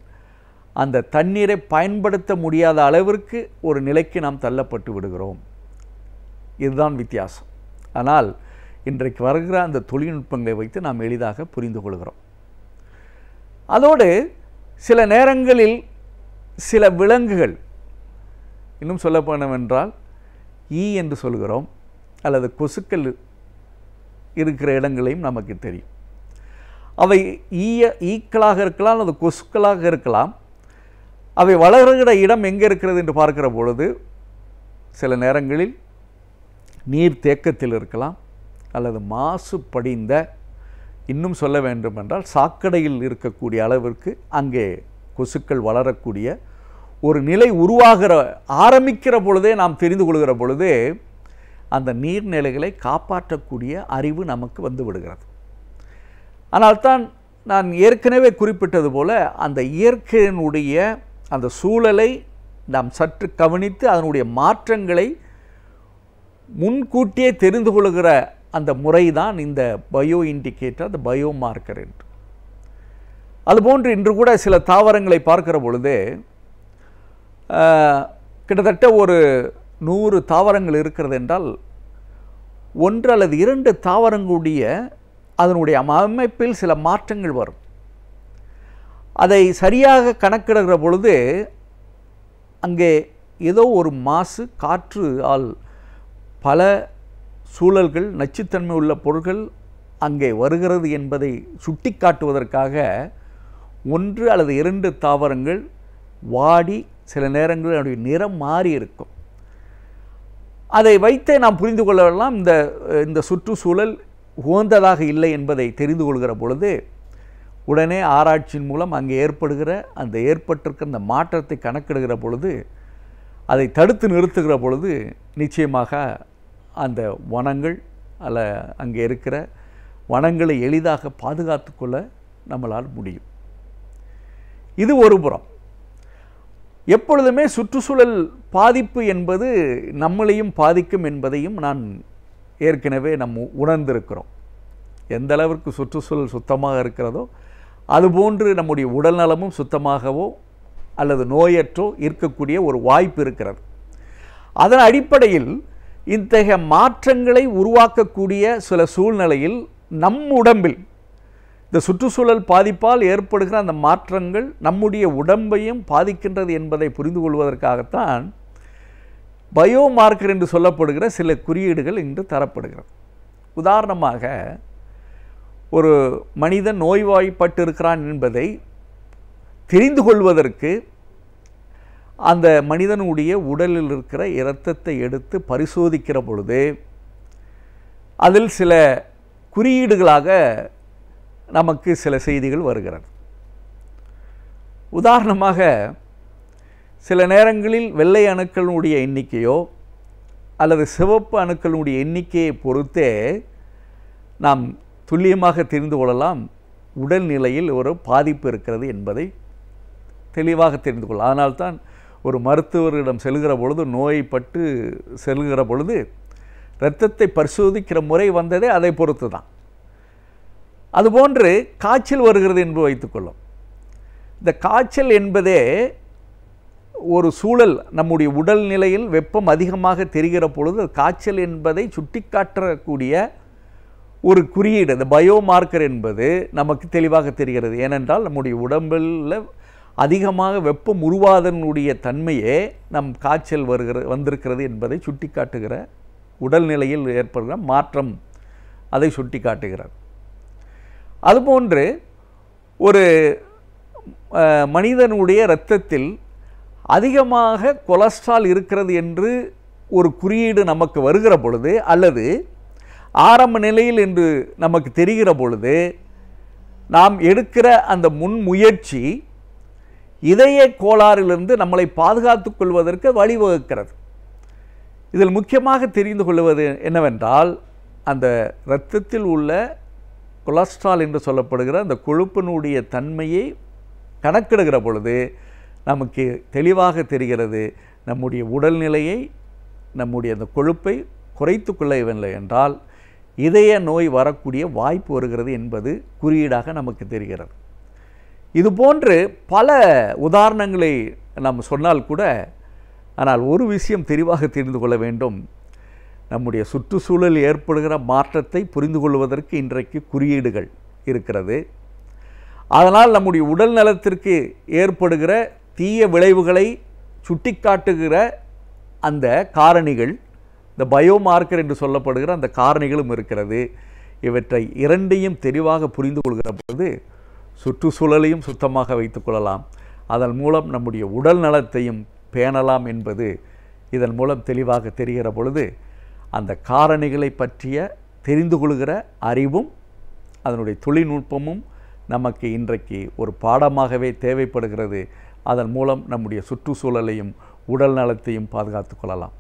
அந்த தண்ணீரை பயன்படுத்த முடியாத அளவிற்கு ஒரு நிலைக்கு நாம் தள்ளப்பட்டு விடுகிறோம். இதுதான் வித்தியாசம். ஆனால் இன்றைக்கு வருகிற அந்த தொழில்நுட்பங்களை வைத்து நாம் எளிதாக புரிந்து கொள்கிறோம். அதோடு சில நேரங்களில் சில விலங்குகள், இன்னும் சொல்ல போனவென்றால் ஈ என்று சொல்கிறோம், அல்லது கொசுக்கள் இருக்கிற இடங்களையும் நமக்கு தெரியும். அவை ஈக்களாக இருக்கலாம் அல்லது கொசுக்களாக இருக்கலாம். அவை வளர்கிற இடம் எங்கே இருக்கிறது என்று பார்க்கிற பொழுது சில நேரங்களில் நீர் தேக்கத்தில் இருக்கலாம் அல்லது மாசு படிந்த, இன்னும் சொல்ல வேண்டுமென்றால் சாக்கடையில் இருக்கக்கூடிய அளவிற்கு அங்கே கொசுக்கள் வளரக்கூடிய ஒரு நிலை ஆரம்பிக்கிற பொழுதே நாம் தெரிந்து கொள்கிற பொழுதே அந்த நீர்நிலைகளை காப்பாற்றக்கூடிய அறிவு நமக்கு வந்து விடுகிறது. ஆனால்தான் நான் ஏற்கனவே குறிப்பிட்டது போல அந்த இயற்கையினுடைய அந்த சூழலை நாம் சற்று கவனித்து அதனுடைய மாற்றங்களை முன்கூட்டியே தெரிந்து கொள்கிற அந்த முறை தான் இந்த பயோ இண்டிகேட்டர், அந்த பயோ மார்க்கர் என்று. அதுபோன்று இன்று கூட சில தாவரங்களை பார்க்கிற பொழுது கிட்டத்தட்ட ஒரு 100 தாவரங்கள் இருக்கிறது என்றால் 1 அல்லது 2 தாவரங்களுடைய அதனுடைய அமைப்பில் சில மாற்றங்கள் வரும். அதை சரியாக கணக்கிடுகிற பொழுது அங்கே ஏதோ ஒரு மாசு, காற்று ஆல் பல சூழல்கள், நச்சுத்தன்மை உள்ள பொருட்கள் அங்கே வருகிறது என்பதை சுட்டி காட்டுவதற்காக 1 அல்லது 2 தாவரங்கள் வாடி சில நேரங்களில் அதனுடைய நிறம் மாறி இருக்கும். அதை வைத்தே நாம் புரிந்து கொள்ளலாம் இந்த சுற்றுச்சூழல் உகந்ததாக இல்லை என்பதை தெரிந்து கொள்கிற பொழுது உடனே ஆராய்ச்சியின் மூலம் அங்கே ஏற்பட்டிருக்கிற அந்த மாற்றத்தை கணக்கிடுகிற பொழுது, அதை தடுத்து நிறுத்துகிற பொழுது நிச்சயமாக அந்த வனங்கள் அங்கே இருக்கிற வனங்களை எளிதாக பாதுகாத்து கொள்ள நம்மளால் முடியும். இது ஒரு புறம். எப்பொழுதுமே சுற்றுச்சூழல் பாதிப்பு என்பது நம்மளையும் பாதிக்கும் என்பதையும் நான் ஏற்கனவே உணர்ந்திருக்கிறோம். எந்த அளவிற்கு சுற்றுச்சூழல் சுத்தமாக இருக்கிறதோ அதுபோன்று நம்முடைய உடல் நலமும் சுத்தமாகவோ அல்லது நோயற்றோ இருக்கக்கூடிய ஒரு வாய்ப்பு இருக்கிறது. அதன் அடிப்படையில் இத்தகைய மாற்றங்களை உருவாக்கக்கூடிய சில சூழ்நிலையில் நம் உடம்பில் இந்த சுற்றுச்சூழல் பாதிப்பால் ஏற்படுகிற அந்த மாற்றங்கள் நம்முடைய உடம்பையும் பாதிக்கின்றது என்பதை புரிந்து கொள்வதற்காகத்தான் பயோமார்க்கர் என்று சொல்லப்படுகிற சில குறியீடுகள் இன்று தரப்படுகிறது. உதாரணமாக, ஒரு மனிதன் நோய்வாய்ப்பட்டு இருக்கிறான் என்பதை தெரிந்து கொள்வதற்கு அந்த மனிதனுடைய உடலில் இருக்கிற இரத்தத்தை எடுத்து பரிசோதிக்கிற பொழுது அதில் சில குறியீடுகளாக நமக்கு சில செய்திகள் வருகிறது. உதாரணமாக, சில நேரங்களில் வெள்ளை அணுக்களுடைய எண்ணிக்கையோ அல்லது சிவப்பு அணுக்களுடைய எண்ணிக்கையை பொறுத்தே நாம் துல்லியமாக தெரிந்து கொள்ளலாம் உடல்நிலையில் ஒரு பாதிப்பு இருக்கிறது என்பதை தெளிவாக தெரிந்து கொள்ளலாம். அதனால்தான் ஒரு மருத்துவரிடம் செல்கிற பொழுது, நோய்பட்டு செல்கிற பொழுது இரத்தத்தை பரிசோதிக்கிற முறை வந்ததே அதை பொறுத்து தான். அதுபோன்று காய்ச்சல் வருகிறது என்று வைத்துக்கொள்ளும். இந்த காய்ச்சல் என்பதே ஒரு சூழல், நம்முடைய உடல் நிலையில் வெப்பம் அதிகமாக தெரிகிற பொழுது காய்ச்சல் என்பதை சுட்டி காட்டக்கூடிய ஒரு குறியீடு. இந்த பயோமார்க்கர் என்பது நமக்கு தெளிவாக தெரிகிறது. ஏனென்றால் நம்முடைய உடம்பில் அதிகமாக வெப்பம் உருவாதனுடைய தன்மையே நம் காய்ச்சல் வந்திருக்கிறது என்பதை சுட்டி காட்டுகிற, உடல்நிலையில் ஏற்படுகிற மாற்றம் அதை சுட்டி காட்டுகிறது. அதுபோன்று ஒரு மனிதனுடைய இரத்தத்தில் அதிகமாக கொலஸ்ட்ரால் இருக்கிறது என்று ஒரு குறியீடு நமக்கு வருகிற பொழுது, அல்லது ஆரம்ப நிலையில் என்று நமக்கு தெரிகிற பொழுது, நாம் எடுக்கிற அந்த முன்முயற்சி இதய கோளாறிலிருந்து நம்மளை பாதுகாத்து கொள்வதற்கு வழிவகுக்கிறது. இதில் முக்கியமாக தெரிந்து கொள்வது என்னவென்றால், அந்த இரத்தத்தில் உள்ள கொலஸ்ட்ரால் என்று சொல்லப்படுகிற அந்த கொழுப்பினுடைய தன்மையை கணக்கிடுகிற பொழுது நமக்கு தெளிவாக தெரிகிறது, நம்முடைய உடல்நிலையை, நம்முடைய அந்த கொழுப்பை குறைத்து கொள்ளவில்லை என்றால் இதய நோய் வரக்கூடிய வாய்ப்பு வருகிறது என்பது குறியீடாக நமக்கு தெரிகிறது. இதுபோன்று பல உதாரணங்களை நாம் சொன்னால் கூட, ஆனால் ஒரு விஷயம் தெளிவாக தெரிந்து கொள்ள வேண்டும், நம்முடைய சுற்றுச்சூழலில் ஏற்படுகிற மாற்றத்தை புரிந்து கொள்வதற்கு இன்றைக்கு குறியீடுகள் இருக்கிறது. அதனால் நம்முடைய உடல் நலத்திற்கு ஏற்படுகிற தீய விளைவுகளை சுட்டிக்காட்டுகிற அந்த காரணிகள், இந்த பயோமார்க்கர் என்று சொல்லப்படுகிற அந்த காரணிகளும் இருக்கிறது. இவற்றை இரண்டையும் தெளிவாக புரிந்து கொள்கிற பொழுது சுற்றுச்சூழலையும் சுத்தமாக வைத்துக் கொள்ளலாம், அதன் மூலம் நம்முடைய உடல் நலத்தையும் பேணலாம் என்பது இதன் மூலம் தெளிவாக தெரிகிற பொழுது, அந்த காரணிகளை பற்றிய தெரிந்து கொள்கிற அறிவும் அதனுடைய தொழில்நுட்பமும் நமக்கு இன்றைக்கு ஒரு பாடமாகவே தேவைப்படுகிறது. அதன் மூலம் நம்முடைய சுற்றுச்சூழலையும் உடல் நலத்தையும் பாதுகாத்து கொள்ளலாம்.